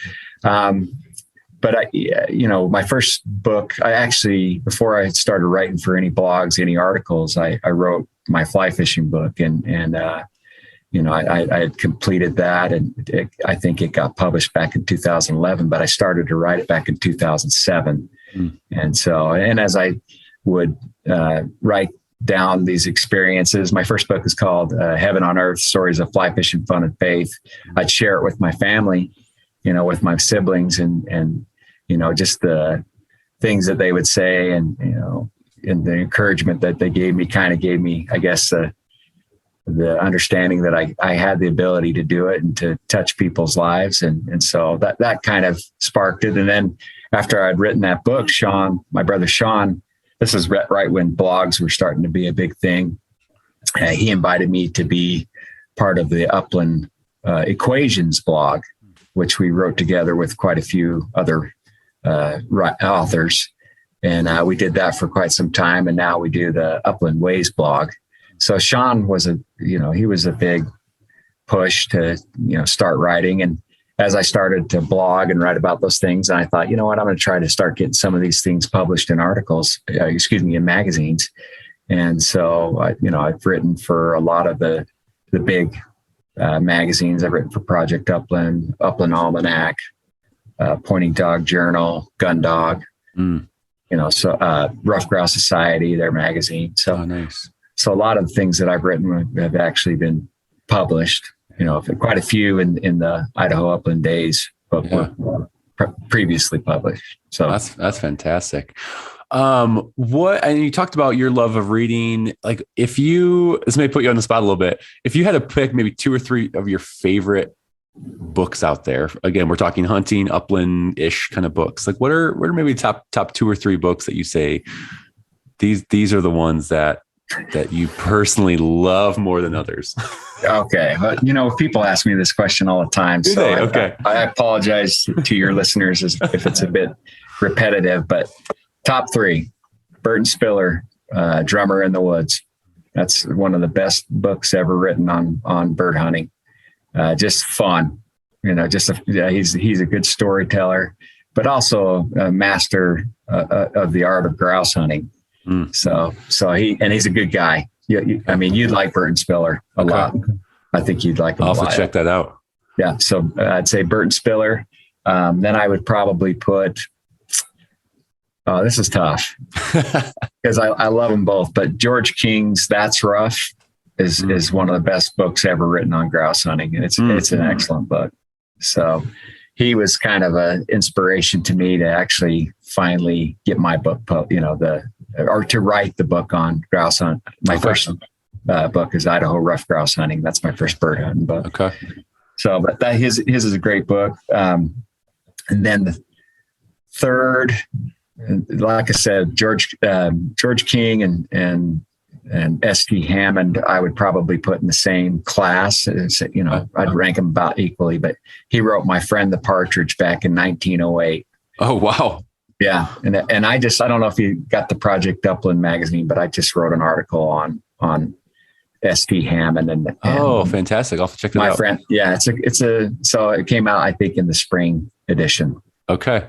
but my first book, before I started writing for any blogs, any articles, I wrote my fly fishing book and I had completed that, and I think it got published back in 2011, but I started to write it back in 2007. And so, as I would write down these experiences, my first book is called Heaven on Earth, Stories of Fly Fishing, Fun, and Faith. I'd share it with my family, with my siblings and just the things that they would say and the encouragement that they gave me, I guess, the understanding that I had the ability to do it and to touch people's lives. And so that kind of sparked it. And then after I'd written that book, Sean, my brother Sean, this is right when blogs were starting to be a big thing. He invited me to be part of the Upland Equations blog, which we wrote together with quite a few other authors. And we did that for quite some time. And now we do the Upland Ways blog. So Sean was he was a big push to, start writing. And as I started to blog and write about those things, I thought, you know what, I'm going to try to start getting some of these things published in articles, in magazines. And so, I've written for a lot of the big magazines. I've written for Project Upland, Upland Almanac, Pointing Dog Journal, Gun Dog, Rough Grouse Society, their magazine. So, nice. So a lot of the things that I've written have actually been published. Quite a few in the Idaho Upland Days, but were previously published. So that's fantastic. And you talked about your love of reading. Like, this may put you on the spot a little bit. If you had to pick maybe 2 or 3 of your favorite books out there, again, we're talking hunting, upland-ish kind of books. Like, what are maybe top 2 or 3 books that you say these are the ones that you personally love more than others? Okay. But, people ask me this question all the time. Do so they? Okay. I apologize to your listeners if it's a bit repetitive, but top 3, Burton Spiller, Drummer in the Woods. That's one of the best books ever written on bird hunting. Just fun, he's a good storyteller, but also a master of the art of grouse hunting. So he's a good guy. You'd like Burton Spiller a lot. I think you'd like him I'll a lot. have to check that out. Yeah. So I'd say Burton Spiller. Then I would probably put, this is tough because I love them both, but George King's That's Rough is one of the best books ever written on grouse hunting. And it's an excellent book. So he was kind of an inspiration to me to actually finally get my book, to write the book on grouse hunt. My first book is Idaho Rough Grouse Hunting. That's my first bird hunting book. Okay. So, but his is a great book. And then the third, like I said, George King and S.T. Hammond, I would probably put in the same class. I'd rank them about equally, but he wrote My Friend the Partridge back in 1908. Oh, wow. Yeah. And I don't know if you got the Project Upland magazine, but I just wrote an article on S.T. Hammond and fantastic. I'll have to check that out. My friend. Yeah. So it came out, I think, in the spring edition. Okay.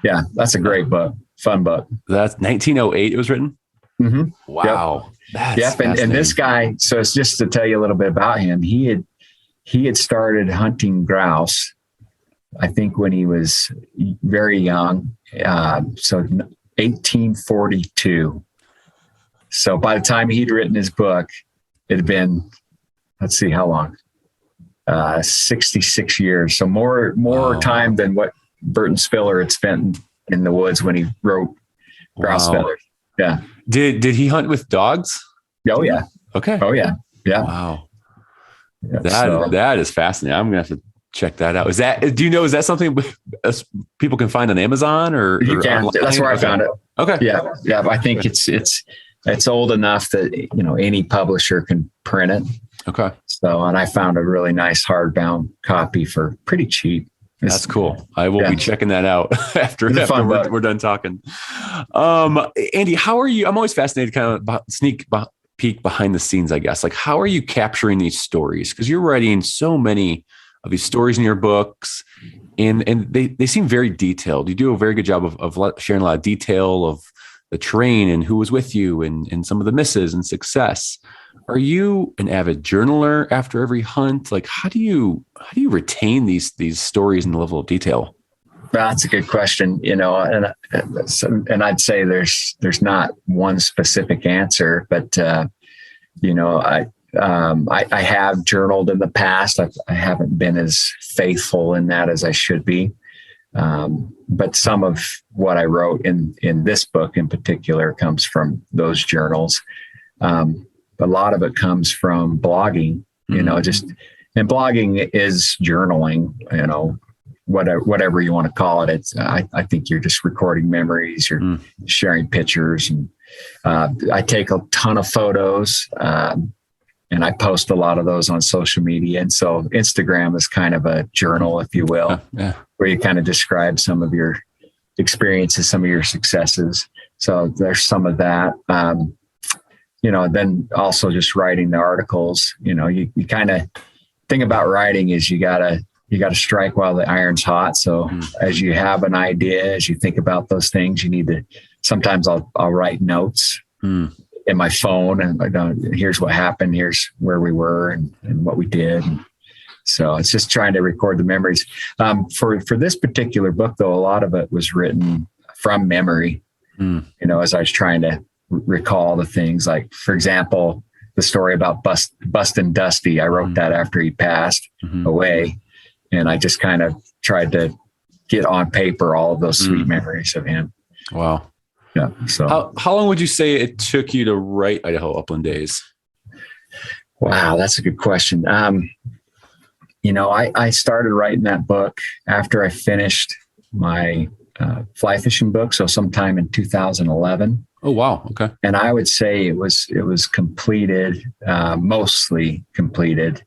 Yeah. That's a great book. Fun book. That's 1908 it was written. Mm-hmm. Wow. Yep. And this guy, so it's just to tell you a little bit about him. He had started hunting grouse, I think, when he was very young. So 1842. So by the time he'd written his book, it had been, let's see how long, 66 years. So more time than what Burton Spiller had spent in the woods when he wrote Grouse Feathers. Yeah. Did he hunt with dogs? Oh yeah. Okay. Oh yeah. Yeah. Wow. Yeah, that is fascinating. I'm gonna have to check that out. Is that something people can find on Amazon or you can? Online? That's where I found it. Okay. Yeah. Yeah. I think it's old enough that any publisher can print it. Okay. So, and I found a really nice hardbound copy for pretty cheap. That's cool. I will be checking that out after we're done talking. Andy, how are you? I'm always fascinated, kind of sneak peek behind the scenes, I guess. Like, how are you capturing these stories? Because you're writing so many of these stories in your books, and they seem very detailed. You do a very good job of sharing a lot of detail of the terrain and who was with you and some of the misses and success. Are you an avid journaler after every hunt? Like, how do you retain these stories and the level of detail? That's a good question, and I'd say there's not one specific answer, but I have journaled in the past. I haven't been as faithful in that as I should be. But some of what I wrote in this book in particular comes from those journals. A lot of it comes from blogging, and blogging is journaling, whatever you want to call it. I think you're just recording memories, you're sharing pictures, and I take a ton of photos, and I post a lot of those on social media. And so Instagram is kind of a journal, if you will, where you kind of describe some of your experiences, some of your successes. So there's some of that. Then also just writing the articles, you thing about writing is you gotta strike while the iron's hot. So as you have an idea, as you think about those things, you need to, sometimes I'll write notes in my phone and here's what happened. Here's where we were and what we did. So it's just trying to record the memories. For this particular book, though, a lot of it was written from memory, as I was trying to recall the things. Like, for example, the story about Bustin' Dusty. I wrote that after he passed away. And I just kind of tried to get on paper all of those sweet memories of him. Wow. Yeah. So how long would you say it took you to write Idaho Upland Days? Wow, that's a good question. I started writing that book after I finished my fly fishing book. So sometime in 2011. Oh, wow. Okay. And I would say it was completed, mostly completed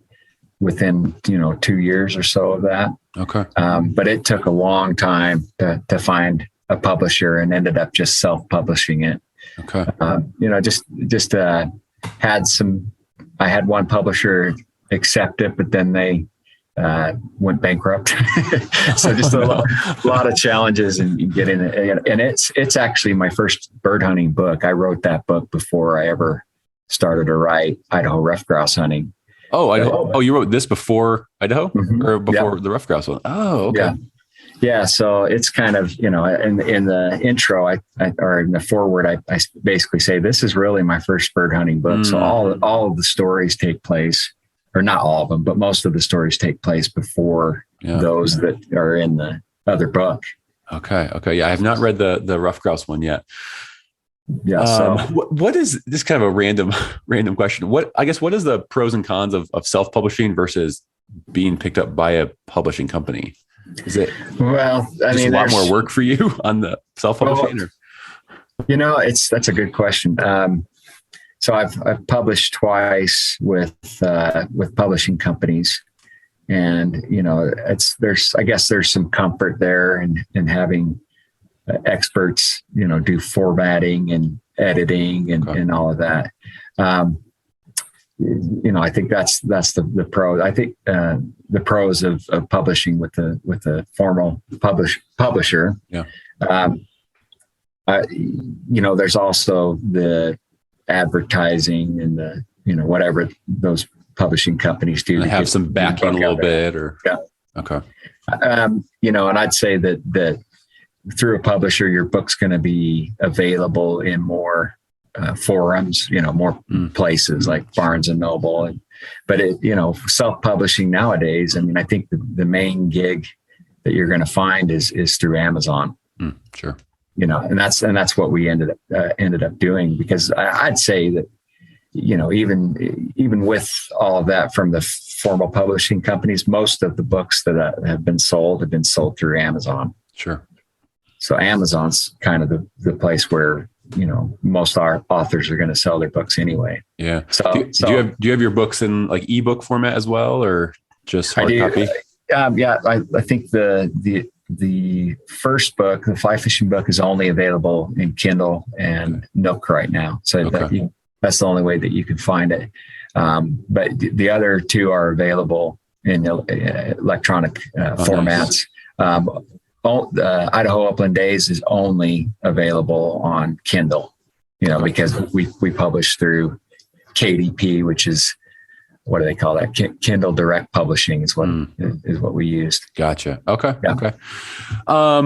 within, 2 years or so of that. Okay. But it took a long time to find a publisher and ended up just self-publishing it. Okay. I had one publisher accept it, but then they went bankrupt. So just a lot of challenges in getting it. And it's actually my first bird hunting book. I wrote that book before I ever started to write Idaho rough grouse hunting. Oh, Idaho. Oh, you wrote this before Idaho or before the rough grouse one? Oh, okay. Yeah. So it's kind of, in the intro, or in the foreword, I basically say, this is really my first bird hunting book. So all of the stories take place, or not all of them, but most of the stories take place before those that are in the other book. Okay. Yeah. I have not read the rough grouse one yet. Yeah. So what is this, kind of a random question? What is the pros and cons of self-publishing versus being picked up by a publishing company? Is it a lot more work for you on the self-publishing? That's a good question. So I've published twice with publishing companies, and there's some comfort there in having experts, do formatting and editing and all of that. I think that's the pro. I think the pros of publishing with a formal publisher. Yeah. There's also the advertising and the whatever those publishing companies do. And have some backing a little bit, or okay. And I'd say that through a publisher, your book's going to be available in more forums, more places like Barnes and Noble. But self-publishing nowadays, I think the main gig that you're going to find is through Amazon. Sure. And that's what we ended up doing, because I'd say that, even with all of that from the formal publishing companies, most of the books that have been sold through Amazon. Sure. So Amazon's kind of the place where, most our authors are going to sell their books anyway. Yeah. So do you have your books in like ebook format as well, or just hard copy? I think the first book, the fly fishing book, is only available in Kindle and Nook right now. So that's the only way that you can find it. But the other two are available in electronic formats. Nice. Idaho Upland Days is only available on Kindle, because we publish through KDP, which is, what do they call that? Kindle Direct Publishing is what we used. Gotcha. Okay. Yeah. Okay. I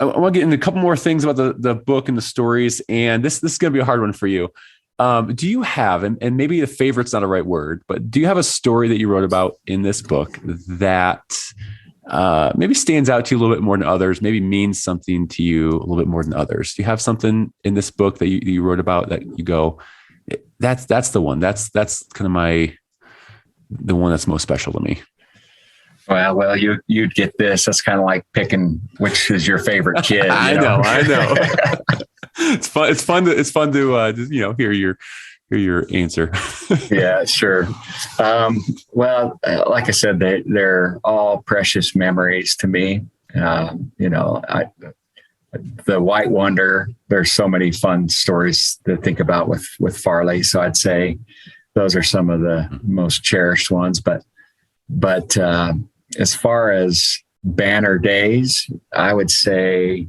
want to get into a couple more things about the book and the stories, and this is going to be a hard one for you. Do you have, and maybe the favorite's not a right word, but do you have a story that you wrote about in this book that maybe stands out to you a little bit more than others, maybe means something to you a little bit more than others? Do you have something in this book that you wrote about that you go, that's the one, that's kind of the one that's most special to me? Well, you'd get this. That's kind of like picking which is your favorite kid. I know. It's fun to hear your answer. Yeah, sure. Like I said, they're all precious memories to me. The White Wonder, there's so many fun stories to think about with Farley. So I'd say those are some of the most cherished ones. But But as far as banner days, I would say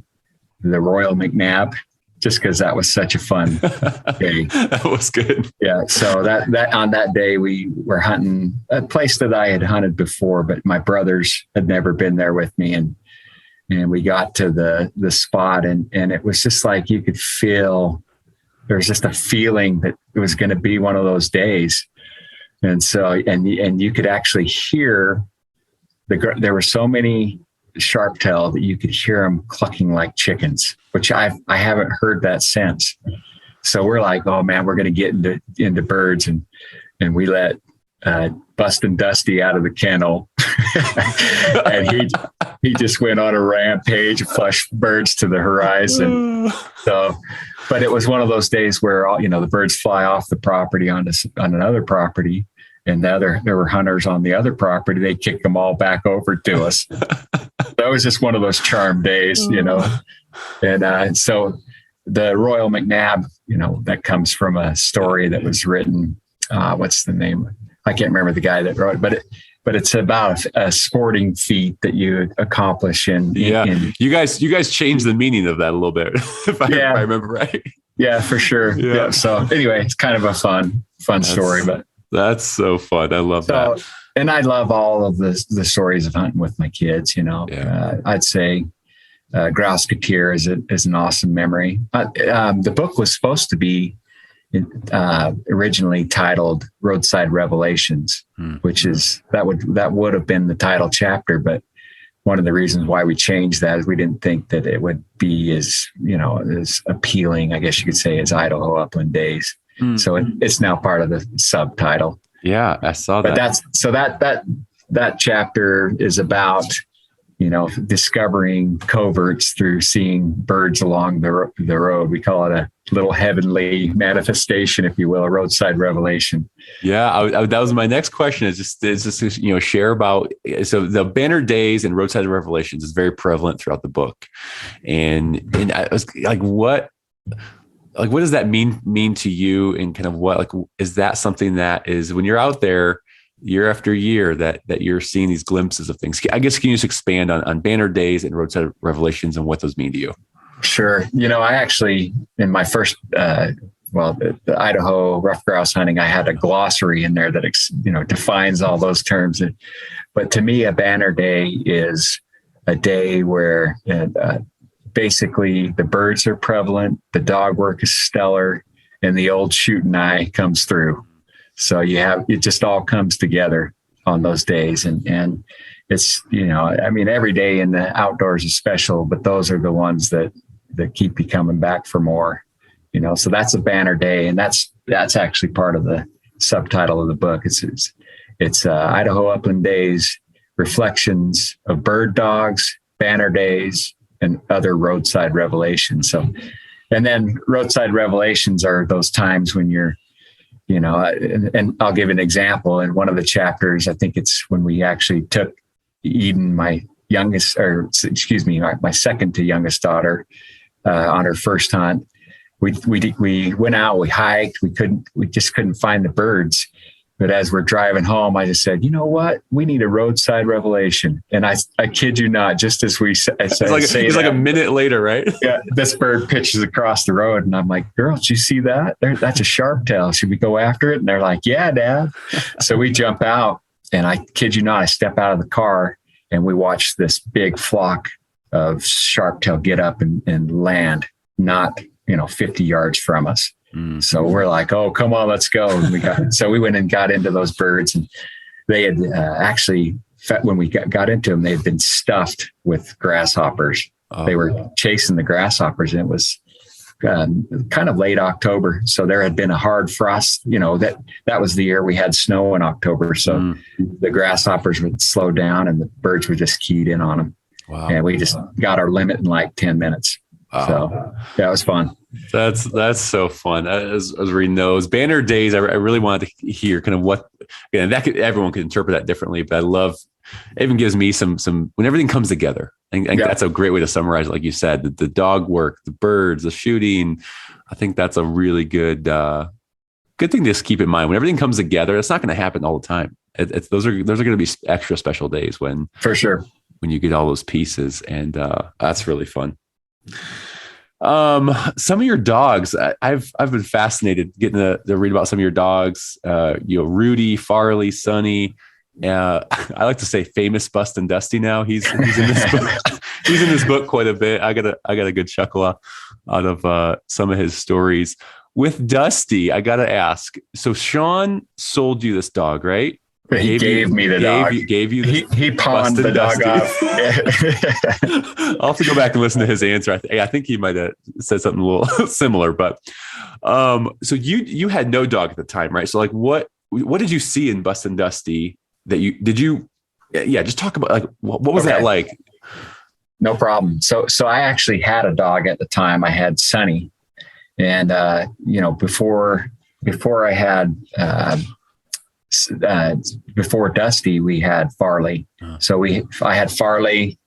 the Royal McNabb, just because that was such a fun day. That was good. Yeah. So that on that day we were hunting a place that I had hunted before, but my brothers had never been there with me, and we got to the spot, and it was just like you could feel there was just a feeling that it was going to be one of those days. And so and you could actually hear there were so many sharp-tailed that you could hear them clucking like chickens, which I haven't heard that since. So we're like, oh man, we're going to get into birds, and we let Bustin' Dusty out of the kennel, and he just went on a rampage, flushed birds to the horizon. So, but it was one of those days where the birds fly off the property on another property, and there were hunters on the other property. They kick them all back over to us. That was just one of those charm days, And so the Royal McNabb, that comes from a story that was written. What's the name? I can't remember the guy that wrote it, but it's about a sporting feat that you accomplish you guys changed the meaning of that a little bit, if I remember right. Yeah, for sure. Yeah. So anyway, it's kind of a fun story, but that's so fun. I love that. And I love all of the stories of hunting with my kids. I'd say grouse Katir is an awesome memory. The book was supposed to be originally titled Roadside Revelations, which is that would have been the title chapter, but one of the reasons why we changed that is we didn't think that it would be as appealing, I guess you could say, as Idaho Upland Days. So it's now part of the subtitle. Yeah, I saw that. But that chapter is about discovering coverts through seeing birds along the road. We call it a little heavenly manifestation, if you will, a roadside revelation. Yeah, that was my next question. Is just share about. So the banner days and roadside revelations is very prevalent throughout the book, and I was like, what does that mean to you, and kind of is that something that is when you're out there year after year that you're seeing these glimpses of things? I guess, can you just expand on banner days and roadside revelations and what those mean to you? Sure. I actually, in my first, the Idaho rough grouse hunting, I had a glossary in there that, defines all those terms. But to me, a banner day is a day where basically the birds are prevalent, the dog work is stellar, and the old shooting eye comes through. So it just all comes together on those days. And it's, every day in the outdoors is special, but those are the ones that keep you coming back for more, so that's a banner day. And that's actually part of the subtitle of the book. It's Idaho Upland Days, Reflections of Bird Dogs, Banner Days, and Other Roadside Revelations. So, and then roadside revelations are those times when you're, and I'll give an example. In one of the chapters, I think it's when we actually took Eden, my second to youngest daughter, on her first hunt. We went out, we hiked, we just couldn't find the birds. But as we're driving home, I just said, you know what? We need a roadside revelation. And I kid you not, just as we say, it's like a minute later, right? Yeah, this bird pitches across the road, and I'm like, girl, did you see that? That's a sharp-tail. Should we go after it? And they're like, yeah, Dad. So we jump out, and I kid you not, I step out of the car, and we watch this big flock of sharp-tail get up and land, not 50 yards from us. So we're like, oh, come on, let's go. And so we went and got into those birds, and they had actually, when we got into them, they had been stuffed with grasshoppers. Oh. They were chasing the grasshoppers, and it was kind of late October. So there had been a hard frost, that was the year we had snow in October. So the grasshoppers would slow down, and the birds were just keyed in on them. Wow. And we just got our limit in like 10 minutes. Wow. So yeah, it was fun. That's so fun. As reading those banner days, I really wanted to hear kind of what, everyone could interpret that differently, but I love, it even gives me some, when everything comes together. I think that's a great way to summarize it. Like you said, the dog work, the birds, the shooting. I think that's a really good thing to just keep in mind. When everything comes together, it's not going to happen all the time. those are going to be extra special days when for sure when you get all those pieces, and that's really fun. Some of your dogs, I've been fascinated getting to read about some of your dogs. Rudy, Farley, Sonny. I like to say famous Bust and Dusty now. He's in this book. He's in this book quite a bit. I got a good chuckle out of some of his stories. With Dusty, I got to ask. So Sean sold you this dog, right? He gave me the dog. Gave you this. He pawned the dog off. I'll have to go back and listen to his answer. I think he might have said something a little similar. But so you had no dog at the time, right? So like, what did you see in Bust and Dusty that just talk about, like, what was that like? No problem. So I actually had a dog at the time. I had Sonny, and before I had before Dusty, we had Farley. So I had Farley,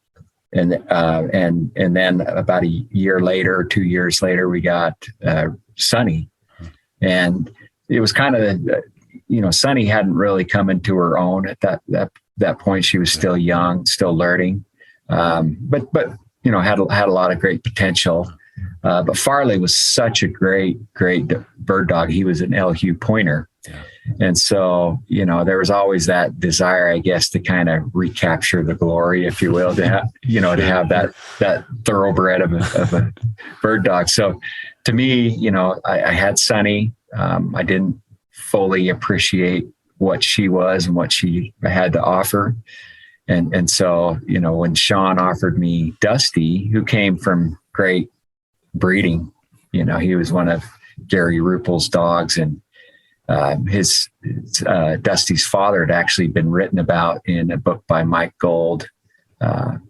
and then about a year later, 2 years later, we got Sonny, and it was kind of Sonny hadn't really come into her own at that point. She was still young, still learning, but had a lot of great potential. But Farley was such a great bird dog. He was an LHU pointer. Yeah. And so, there was always that desire, I guess, to kind of recapture the glory, if you will, to have that thoroughbred of a bird dog. So to me, I had Sonny. I didn't fully appreciate what she was and what she had to offer. And so, when Sean offered me Dusty, who came from great breeding, he was one of Gary Ruppel's dogs, and his Dusty's father had actually been written about in a book by Mike Gold,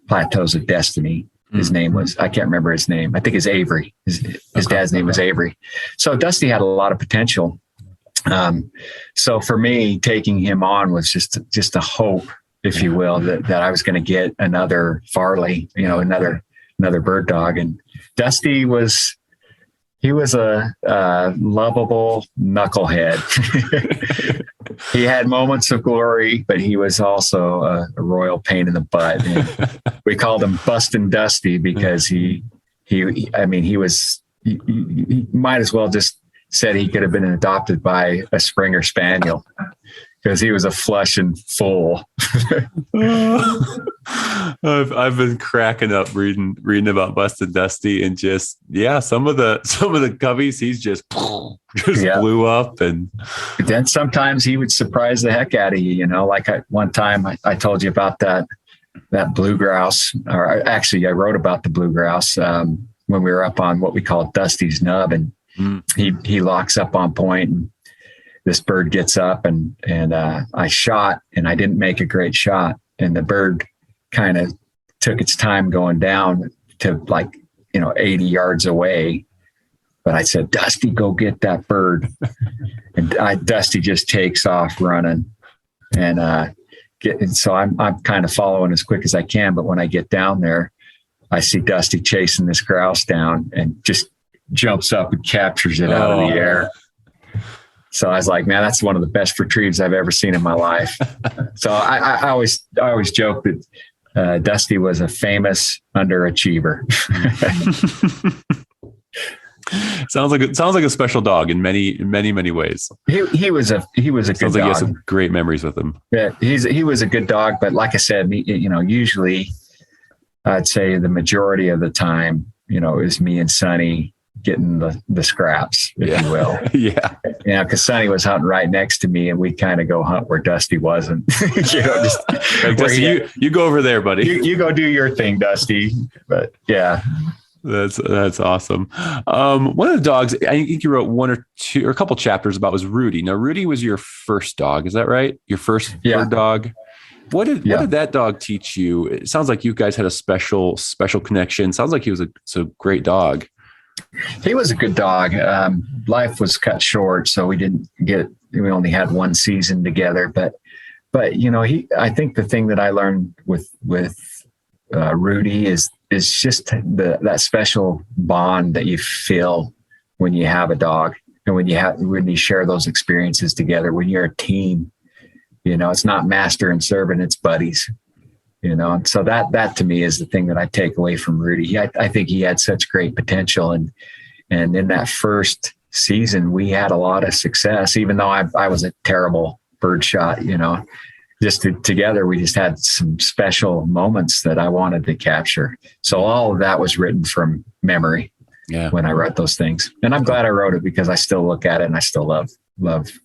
Plateaus of Destiny. His name was, I can't remember his name. I think it's Avery. His dad's name was Avery. So Dusty had a lot of potential. So for me, taking him on was just a hope, if you will, that I was going to get another Farley, another bird dog. And Dusty was a lovable knucklehead. He had moments of glory, but he was also a royal pain in the butt. And we called him Bustin' Dusty because he might as well just said he could have been adopted by a Springer Spaniel because he was a flush and full. I've been cracking up reading about Busted Dusty, and just some of the cubbies he's just blew up. And then sometimes he would surprise the heck out of you. Like one time I told you about that blue grouse, or actually I wrote about the blue grouse when we were up on what we call Dusty's Nub, and he locks up on point, and this bird gets up, and I shot, and I didn't make a great shot, and the bird kind of took its time going down to 80 yards away. But I said, Dusty, go get that bird. And Dusty just takes off running, and so I'm kind of following as quick as I can. But when I get down there, I see Dusty chasing this grouse down and just jumps up and captures it out of the air. So I was like, man, that's one of the best retrieves I've ever seen in my life. So I always joke that Dusty was a famous underachiever. Sounds like a special dog in many ways. He was a good dog. Sounds like you have some great memories with him. Yeah, he was a good dog, but like I said, usually I'd say the majority of the time, it was me and Sonny getting the scraps, if you will. Yeah. Because Sonny was hunting right next to me, and we'd kind of go hunt where Dusty wasn't. Dusty, you go over there, buddy. You go do your thing, Dusty. But yeah. That's awesome. One of the dogs I think you wrote one or two or a couple chapters about was Rudy. Now, Rudy was your first dog. Is that right? Your first bird dog? What did that dog teach you? It sounds like you guys had a special connection. Sounds like he was a great dog. He was a good dog. Life was cut short, so we only had one season together. But I think the thing that I learned with Rudy is just that special bond that you feel when you have a dog, and when you share those experiences together, when you're a team. It's not master and servant, it's buddies. And so that to me is the thing that I take away from Rudy. I think he had such great potential, and in that first season we had a lot of success, even though I was a terrible bird shot. Together we just had some special moments that I wanted to capture. So all of that was written from memory. Yeah. When I wrote those things, and I'm glad I wrote it because I still look at it and I still love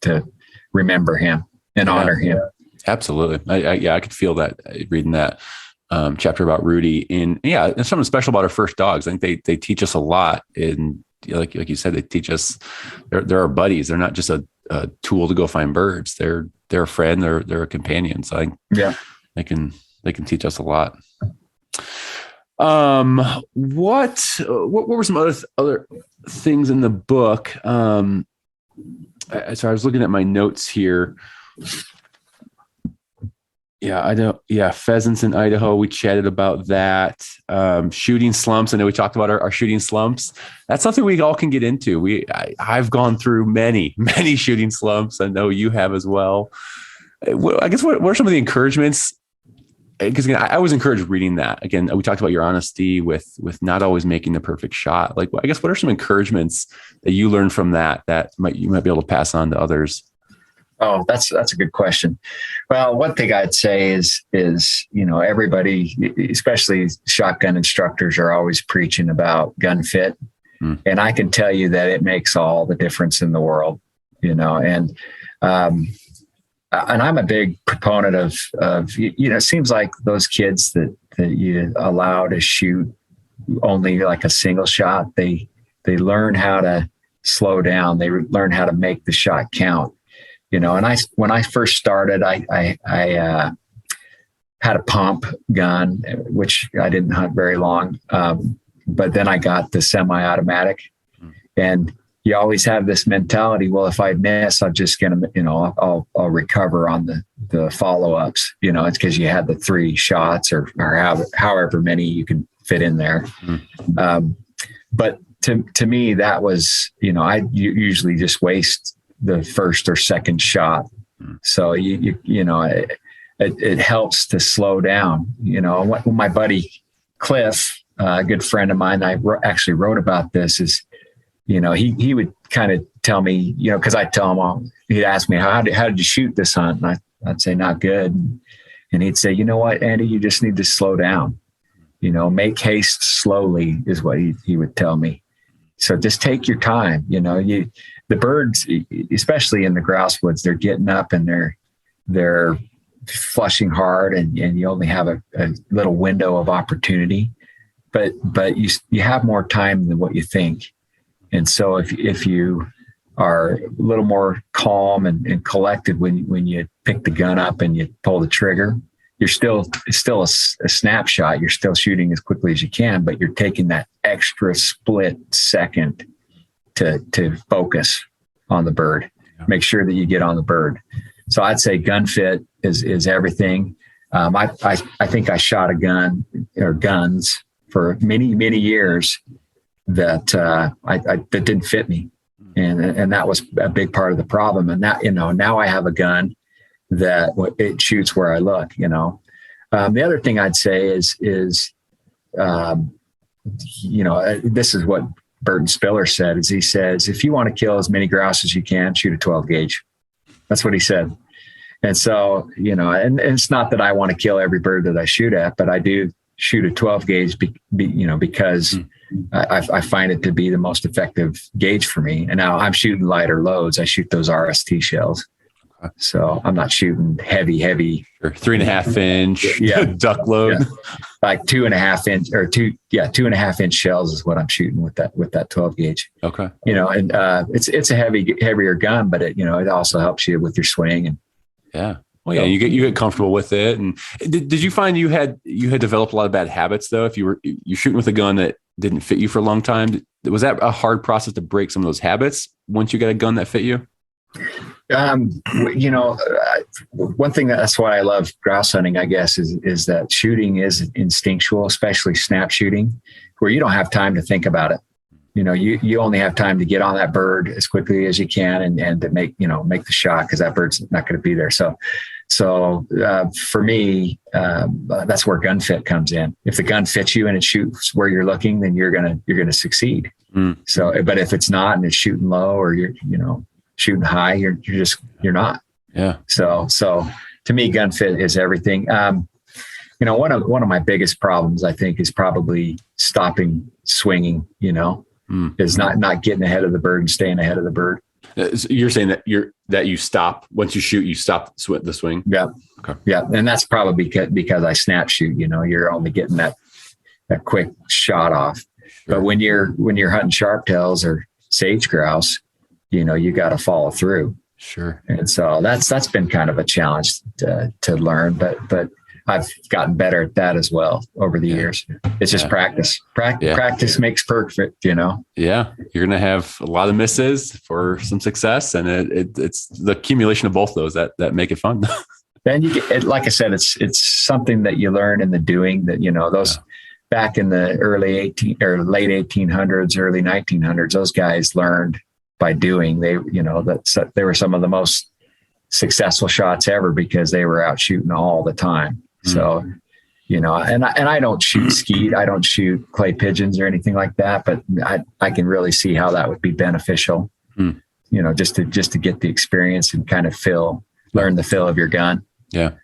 to remember him and honor him. Absolutely. I could feel that reading that chapter about Rudy. And something special about our first dogs. I think they teach us a lot. And like you said, they teach us, they're our buddies. They're not just a tool to go find birds. They're a friend. They're a companion. So I think they can teach us a lot. What were some other things in the book? So I was looking at my notes here. Pheasants in Idaho. We chatted about that. Shooting slumps. I know we talked about our shooting slumps. That's something we all can get into. I've gone through many shooting slumps. I know you have as well. I guess what are some of the encouragements? Because again, I was encouraged reading that. Again, we talked about your honesty with not always making the perfect shot. Like, I guess what are some encouragements that you learned from that you might be able to pass on to others? Oh, that's a good question. Well, one thing I'd say is everybody, especially shotgun instructors, are always preaching about gun fit, and I can tell you that it makes all the difference in the world. And I'm a big proponent of it seems like those kids that you allow to shoot only like a single shot, they learn how to slow down. They learn how to make the shot count. And when I first started, I had a pump gun, which I didn't hunt very long. But then I got the semi-automatic, and you always have this mentality. Well, if I miss, I'm just going to, I'll recover on the follow-ups, it's because you had the 3 shots or however many you can fit in there. But to me, that was, I usually just waste the first or second shot. So it helps to slow down. When my buddy Cliff, a good friend of mine, I actually wrote about this, is, he would kind of tell me, because I'd tell him, he'd ask me, how did you shoot this hunt? And I'd say, not good. And he'd say, you know what, Andy, you just need to slow down. Make haste slowly is what he would tell me. So just take your time. The birds, especially in the grouse woods, they're getting up and they're flushing hard, and you only have a little window of opportunity, but you have more time than what you think. And so if you are a little more calm and collected when you pick the gun up and you pull the trigger, it's still a snapshot. You're still shooting as quickly as you can, but you're taking that extra split second to focus on the bird. Make sure that you get on the bird. So I'd say gun fit is everything. I think I shot a gun or guns for many years that that didn't fit me, and that was a big part of the problem. And that now I have a gun that it shoots where I look. The other thing I'd say is this is what Burton Spiller said. Is he says, if you want to kill as many grouse as you can, shoot a 12 gauge. That's what he said. And so, and it's not that I want to kill every bird that I shoot at, but I do shoot a 12 gauge, because I find it to be the most effective gauge for me. And now I'm shooting lighter loads. I shoot those RST shells. So I'm not shooting heavy, 3.5 inch duck load, like 2.5 inch or 2.5 inch shells is what I'm shooting with that 12 gauge. Okay. And it's a heavier gun, but it also helps you with your swing. And well, yeah, you get comfortable with it. And did you find you had developed a lot of bad habits though? If you're shooting with a gun that didn't fit you for a long time, was that a hard process to break some of those habits once you got a gun that fit you? One thing that's why I love grouse hunting, I guess, is that shooting is instinctual, especially snap shooting, where you don't have time to think about it. You only have time to get on that bird as quickly as you can and to make the shot, because that bird's not going to be there. So So for me, that's where gun fit comes in. If the gun fits you and it shoots where you're looking, then you're gonna succeed. So, but if it's not and it's shooting low or you're shooting high, you're not. Yeah. So to me, gun fit is everything. One of my biggest problems, I think, is probably stopping swinging. Is not getting ahead of the bird and staying ahead of the bird. So you're saying that you stop once you shoot, you stop the swing. Yeah. Okay. Yeah. And that's probably because I snap shoot, you're only getting that quick shot off. Sure. But when you're hunting sharptails or sage grouse, you got to follow through. Sure. And so that's been kind of a challenge to learn, but I've gotten better at that as well over the years. It's just practice. Practice makes perfect, Yeah. You're going to have a lot of misses for some success. And it's the accumulation of both those that make it fun. Then you get, like I said, it's something that you learn in the doing that, those back in the late 1800s, early 1900s, those guys learned by doing. They were some of the most successful shots ever because they were out shooting all the time. So, and I don't shoot skeet. I don't shoot clay pigeons or anything like that, but I can really see how that would be beneficial, just to get the experience and kind of learn the feel of your gun. Yeah.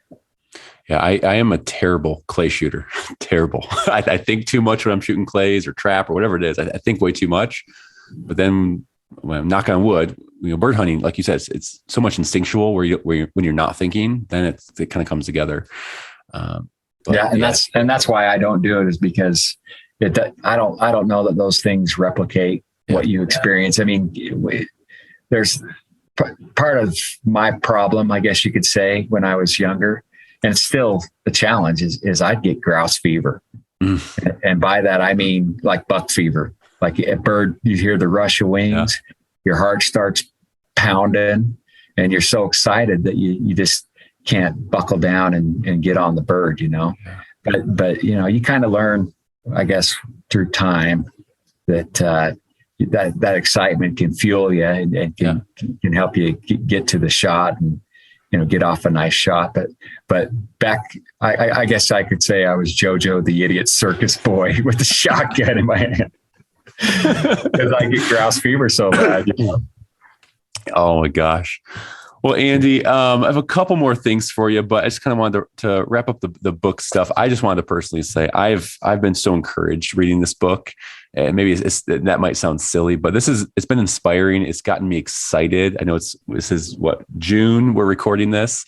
Yeah. I am a terrible clay shooter. Terrible. I think too much when I'm shooting clays or trap or whatever it is. I think way too much, but then when I'm knock on wood, bird hunting, like you said, it's so much instinctual when you're not thinking, then it kind of comes together. That's why I don't do it, is because I don't know that those things replicate what you experience. I mean, there's part of my problem, I guess you could say, when I was younger, and it's still a challenge, is I'd get grouse fever. And by that, I mean like buck fever, like a bird, you hear the rush of wings, your heart starts pounding and you're so excited that you just can't buckle down and get on the bird, but you kind of learn, I guess, through time that that excitement can fuel you and can help you get to the shot and get off a nice shot. But back, I guess I could say I was JoJo the Idiot Circus Boy with the shotgun in my hand because I get grouse fever so bad. Oh my gosh. Well, Andy, I have a couple more things for you, but I just kind of wanted to wrap up the book stuff. I just wanted to personally say I've been so encouraged reading this book, and maybe that might sound silly, but it's been inspiring. It's gotten me excited. I know this is June we're recording this,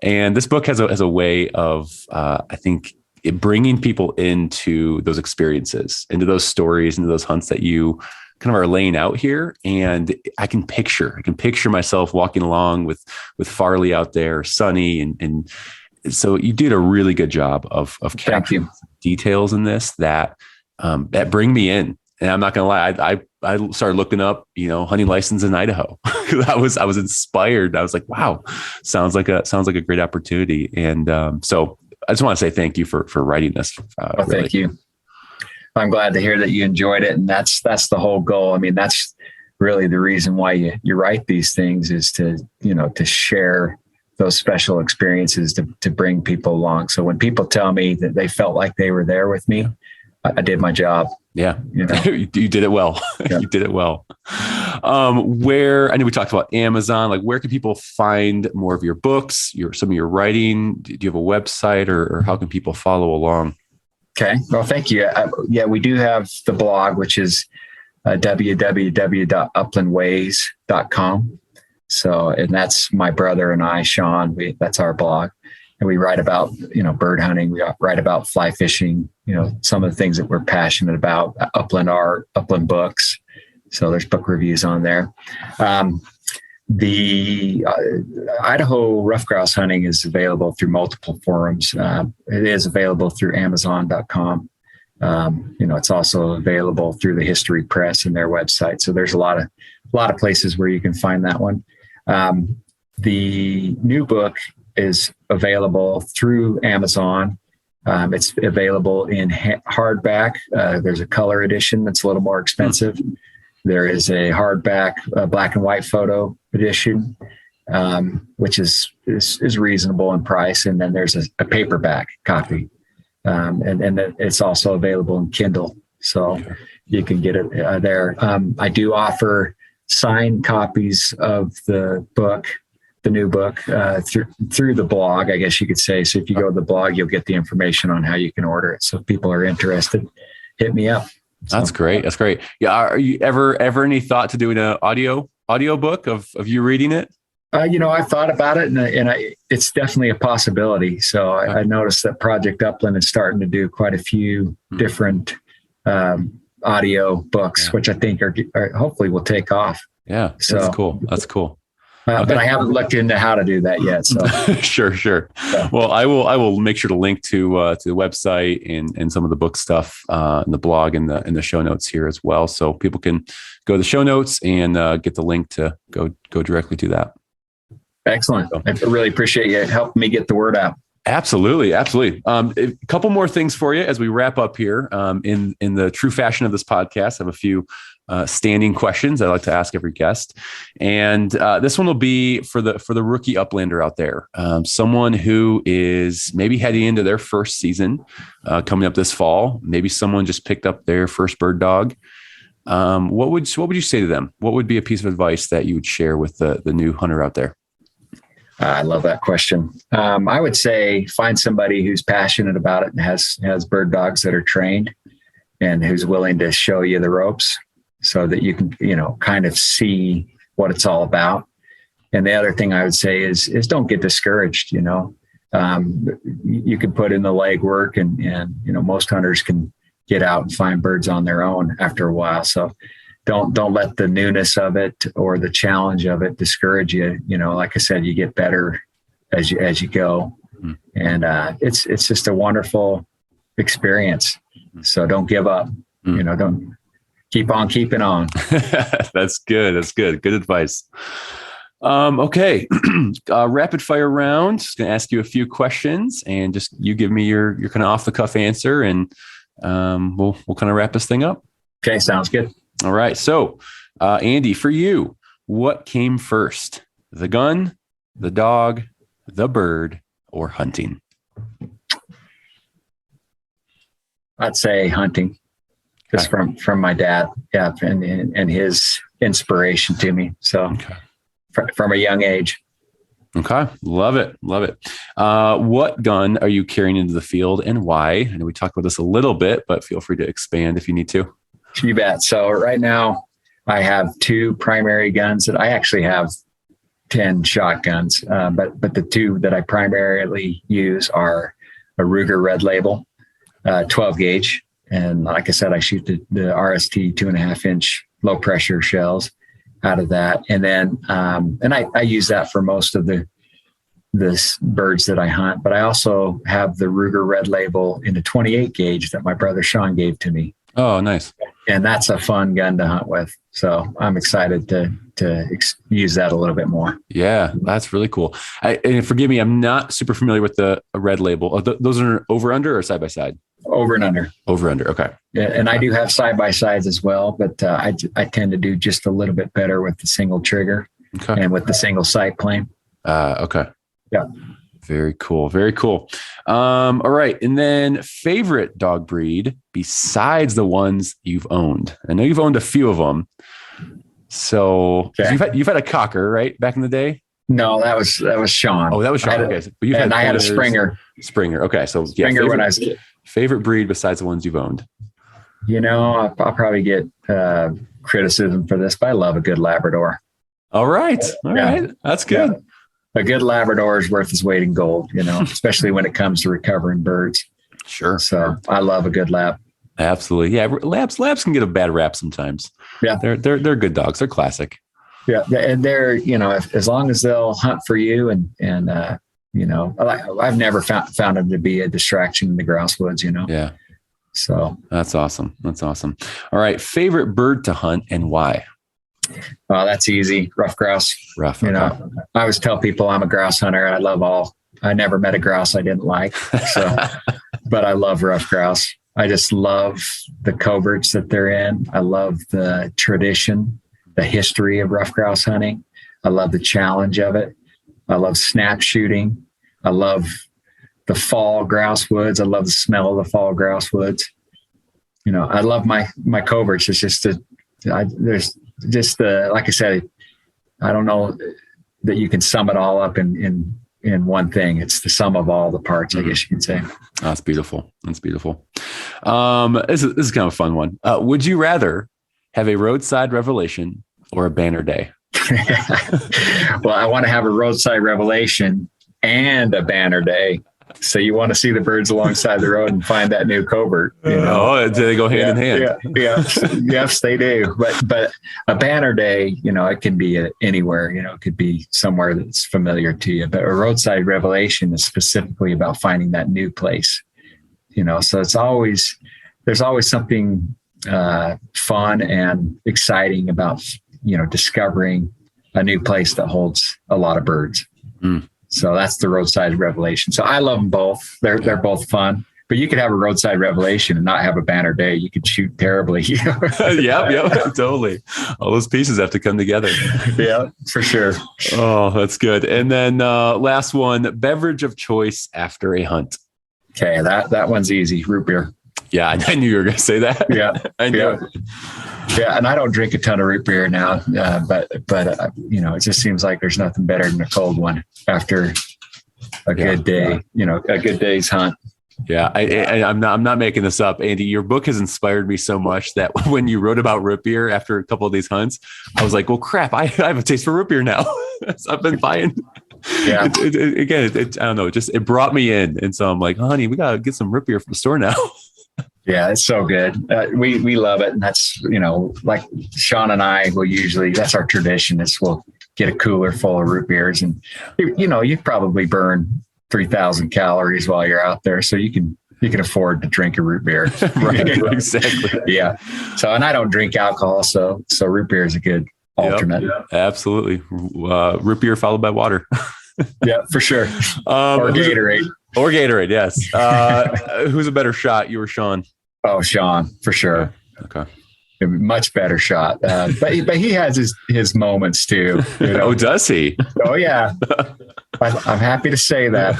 and this book has a way of I think bringing people into those experiences, into those stories, into those hunts that you kind of are laying out here. And I can picture myself walking along with Farley out there, Sunny. And so you did a really good job of capturing details in this that bring me in. And I'm not going to lie. I started looking up, hunting license in Idaho. I was inspired. I was like, wow, sounds like a great opportunity. And so I just want to say thank you for writing this. Really. Thank you. I'm glad to hear that you enjoyed it. And that's the whole goal. I mean, that's really the reason why you write these things, is to share those special experiences, to bring people along. So when people tell me that they felt like they were there with me, I did my job. Yeah. You did it well. Yeah. You did it well. Where, I know we talked about Amazon, like where can people find more of your books, some of your writing? Do you have a website or how can people follow along? Okay. Well, thank you. We do have the blog, which is www.uplandways.com. So, and that's my brother and I, Sean, that's our blog. And we write about, bird hunting. We write about fly fishing, some of the things that we're passionate about, upland art, upland books. So there's book reviews on there. The Idaho rough grouse hunting is available through multiple forums. It is available through Amazon.com. It's also available through the History Press and their website. So there's a lot of places where you can find that one. The new book is available through Amazon. It's available in hardback. There's a color edition that's a little more expensive. There is a hardback black and white photo edition. which is reasonable in price. And then there's a paperback copy. And it's also available in Kindle. So you can get it there. I do offer signed copies of the book, the new book, through the blog, I guess you could say. So if you go to the blog, you'll get the information on how you can order it. So if people are interested, hit me up. That's great. That's great. Yeah. Are you ever any thought to doing an audio book of you reading it? I've thought about it, and it's definitely a possibility. So I noticed that Project Upland is starting to do quite a few different audio books, which I think are hopefully will take off. Yeah, so that's cool. That's cool. But I haven't looked into how to do that yet. So sure. So. Well, I will make sure to link to the website and some of the book stuff in the blog and in the show notes here as well, so people can go to the show notes and get the link to go directly to that. Excellent. I really appreciate you helping me get the word out. Absolutely. A couple more things for you as we wrap up here. In the true fashion of this podcast, I have a few standing questions I like to ask every guest, and this one will be for the rookie uplander out there, someone who is maybe heading into their first season coming up this fall. Maybe someone just picked up their first bird dog. What would you say to them? What would be a piece of advice that you would share with the new hunter out there? I love that question. I would say find somebody who's passionate about it and has bird dogs that are trained and who's willing to show you the ropes so that you can, kind of see what it's all about. And the other thing I would say is don't get discouraged. You can put in the legwork and most hunters can get out and find birds on their own after a while. So don't let the newness of it or the challenge of it discourage you. Like I said, you get better as you go, and it's just a wonderful experience. So don't give up. Don't keep on keeping on. That's good. Good advice. Okay. Rapid fire round. Just gonna ask you a few questions, and just you give me your kind of off the cuff answer, and we'll kind of wrap this thing up. Okay, sounds good. All right. So, Andy, for you, what came first? The gun, the dog, the bird, or hunting? I'd say hunting, just from my dad, and his inspiration to me. So, from a young age. Okay, love it. What gun are you carrying into the field, and why? I know we talked about this a little bit, but feel free to expand if you need to. You bet. So right now I have 2 primary guns that I actually have 10 shotguns. But the 2 that I primarily use are a Ruger Red Label, 12 gauge. And like I said, I shoot the RST 2.5 inch low pressure shells out of that. And then, I use that for most of the birds that I hunt, but I also have the Ruger Red Label in a 28 gauge that my brother Sean gave to me. Oh, nice. And that's a fun gun to hunt with. So I'm excited to use that a little bit more. Yeah, that's really cool. And forgive me, I'm not super familiar with the Red Label. Those are over under or side by side? Over and under. Over under. Okay. Yeah, and I do have side by sides as well, but I tend to do just a little bit better with the single trigger and with the single sight plane. Okay. Yeah. Very cool. All right. And then favorite dog breed besides the ones you've owned. I know you've owned a few of them. So you've had a cocker, right? Back in the day? No, that was Sean. Oh, that was Sean. Okay. But I had a Springer. Okay. So Springer when I was a kid. Favorite breed besides the ones you've owned? I'll probably get criticism for this, but I love a good Labrador. All right. That's good. Yeah. A good Labrador is worth his weight in gold, especially when it comes to recovering birds. Sure. So I love a good lab. Absolutely. Yeah. Labs can get a bad rap sometimes. Yeah. They're good dogs. They're classic. Yeah. And they're, as long as they'll hunt for you and I've never found them to be a distraction in the grouse woods, Yeah. So that's awesome. All right. Favorite bird to hunt and why? Oh, that's easy. Rough grouse. Okay. I always tell people I'm a grouse hunter. I never met a grouse I didn't like. So, but I love rough grouse. I just love the coverts that they're in. I love the tradition, the history of rough grouse hunting. I love the challenge of it. I love snap shooting. I love the fall grouse woods. I love the smell of the fall grouse woods. I love my coverts. It's just there's just like I said, I don't know that you can sum it all up in one thing. It's the sum of all the parts, I guess you can say. That's beautiful. That's beautiful. This is kind of a fun one. Would you rather have a roadside revelation or a banner day? Well, I want to have a roadside revelation and a banner day. So you want to see the birds alongside the road and find that new covert. Oh, do they go hand in hand? Yeah. Yes, they do. But a banner day, it can be anywhere. It could be somewhere that's familiar to you. But a roadside revelation is specifically about finding that new place. So there's always something fun and exciting about discovering a new place that holds a lot of birds. So that's the roadside revelation. So I love them both. They're both fun, but you could have a roadside revelation and not have a banner day. You could shoot terribly. Yep, totally. All those pieces have to come together. Yeah, for sure. Oh, that's good. And then last one, beverage of choice after a hunt. Okay, that one's easy. Root beer. Yeah, I knew you were going to say that. Yeah, I knew it. Yeah, and I don't drink a ton of root beer now, but it just seems like there's nothing better than a cold one after a good day, a good day's hunt. Yeah, I'm not making this up, Andy. Your book has inspired me so much that when you wrote about root beer after a couple of these hunts, I was like, well, crap, I have a taste for root beer now. So I've been buying. Yeah, I don't know, it brought me in, and so I'm like, honey, we gotta get some root beer from the store now. Yeah, it's so good. We love it. And that's, like Sean and I will usually, that's our tradition is we'll get a cooler full of root beers and, you probably burn 3,000 calories while you're out there. So you can afford to drink a root beer. Right, exactly. Yeah. So, and I don't drink alcohol. So root beer is a good alternate. Yep, absolutely. Root beer followed by water. Yeah, for sure. Or Gatorade. Or Gatorade, yes. Who's a better shot, you or Sean? Oh, Sean, for sure. Okay. A much better shot. But he has his moments too. Oh, does he? Oh, yeah. I'm happy to say that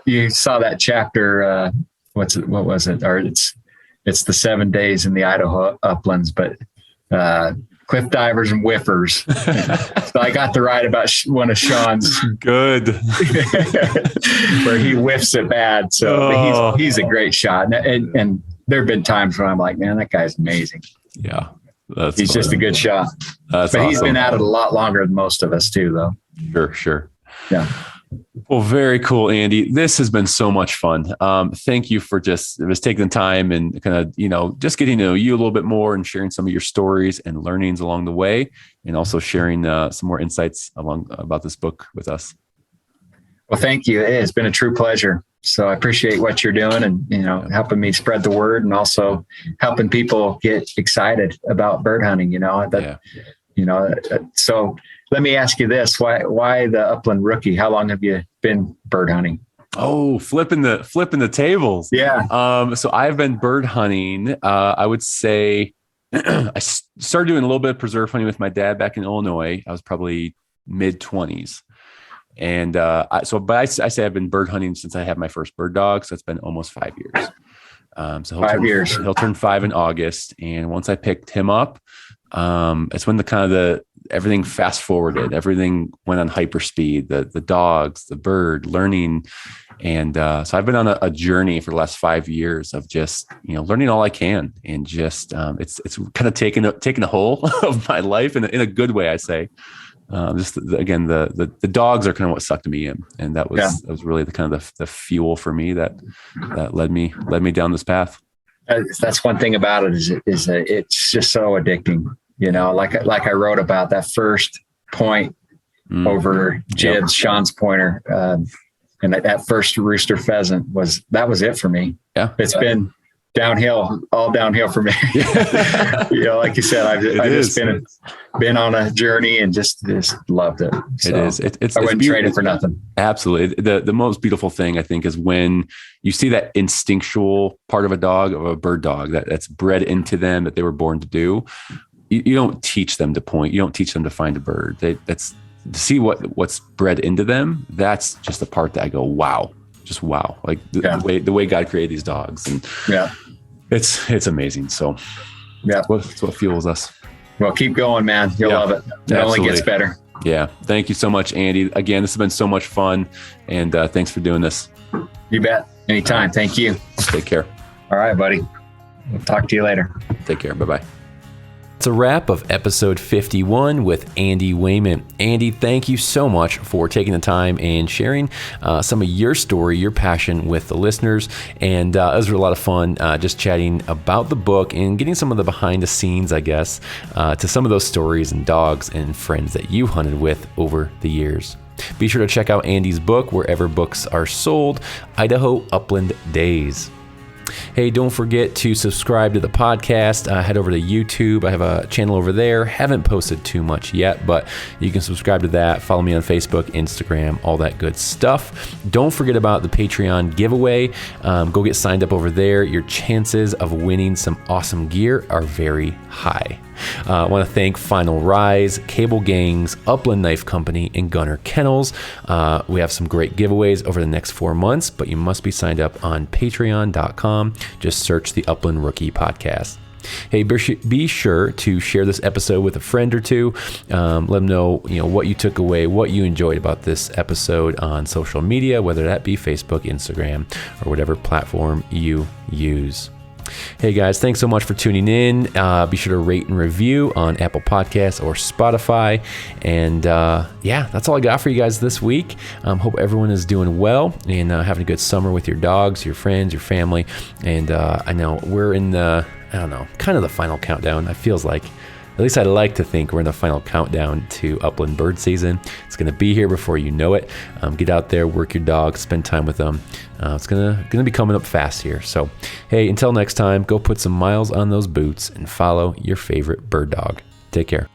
you saw that chapter. What was it? Or it's the 7 days in the Idaho Uplands, but cliff divers and whiffers. So I got to write about one of Sean's good where he whiffs it bad. So he's a great shot. And there have been times when I'm like, man, that guy's amazing. Yeah. He's just a good shot. But awesome. He's been at it a lot longer than most of us too, though. Sure. Yeah. Well, very cool, Andy. This has been so much fun. Thank you for just taking the time and kind of, just getting to know you a little bit more and sharing some of your stories and learnings along the way, and also sharing some more insights about this book with us. Well, thank you. It has been a true pleasure. So I appreciate what you're doing and, helping me spread the word and also helping people get excited about bird hunting, so let me ask you this. Why the Upland Rookie? How long have you been bird hunting? Oh, flipping the tables. Yeah. So I've been bird hunting. I would say I started doing a little bit of preserve hunting with my dad back in Illinois. I was probably mid-20s. And I say I've been bird hunting since I had my first bird dog. So it's been almost 5 years. So 5 years. He'll turn 5 in August. And once I picked him up, it's when everything fast forwarded, everything went on hyperspeed, the dogs, the bird learning. And so I've been on a journey for the last 5 years of just, learning all I can. And just, it's kind of taken a hold of my life in a good way, I say. The dogs are kind of what sucked me in. And that was really the kind of the fuel for me that led me down this path. That's one thing about it is it's just so addicting. Like I wrote about that first point over Jib's, Sean's pointer, and that first rooster pheasant was it for me. Yeah, it's been all downhill for me. Like you said, I've just been on a journey and just loved it. So it is. I wouldn't trade it for nothing. Absolutely. The most beautiful thing I think is when you see that instinctual part of a bird dog that's bred into them, that they were born to do. You don't teach them to point. You don't teach them to find a bird. to see what's bred into them, that's just the part that I go, wow, just wow. Like the way God created these dogs, and it's amazing. So it's what fuels us. Well, keep going, man. You'll love it. It only gets better. Yeah. Thank you so much, Andy. Again, this has been so much fun, and thanks for doing this. You bet. Anytime. Thank you. Take care. All right, buddy. We'll talk to you later. Take care. Bye-bye. It's a wrap of episode 51 with Andy Wayment. Andy, thank you so much for taking the time and sharing some of your story, your passion with the listeners. And it was a lot of fun just chatting about the book and getting some of the behind the scenes, I guess, to some of those stories and dogs and friends that you hunted with over the years. Be sure to check out Andy's book wherever books are sold, Idaho Upland Days. Hey, don't forget to subscribe to the podcast. Head over to YouTube. I have a channel over there. Haven't posted too much yet, but you can subscribe to that. Follow me on Facebook, Instagram, all that good stuff. Don't forget about the Patreon giveaway. Go get signed up over there. Your chances of winning some awesome gear are very high. I want to thank Final Rise, Cable Gangs, Upland Knife Company, and Gunner Kennels. We have some great giveaways over the next 4 months, but you must be signed up on patreon.com. Just search the Upland Rookie Podcast. Hey, be sure to share this episode with a friend or two. Let them know, what you took away, what you enjoyed about this episode on social media, whether that be Facebook, Instagram, or whatever platform you use. Hey guys, thanks so much for tuning in. Be sure to rate and review on Apple Podcasts or Spotify. And that's all I got for you guys this week. Hope everyone is doing well and having a good summer with your dogs, your friends, your family. And I know we're in kind of the final countdown. It feels like, at least I like to think we're in the final countdown to upland bird season. It's going to be here before you know it. Get out there, work your dogs, spend time with them. It's gonna be coming up fast here. So, hey, until next time, go put some miles on those boots and follow your favorite bird dog. Take care.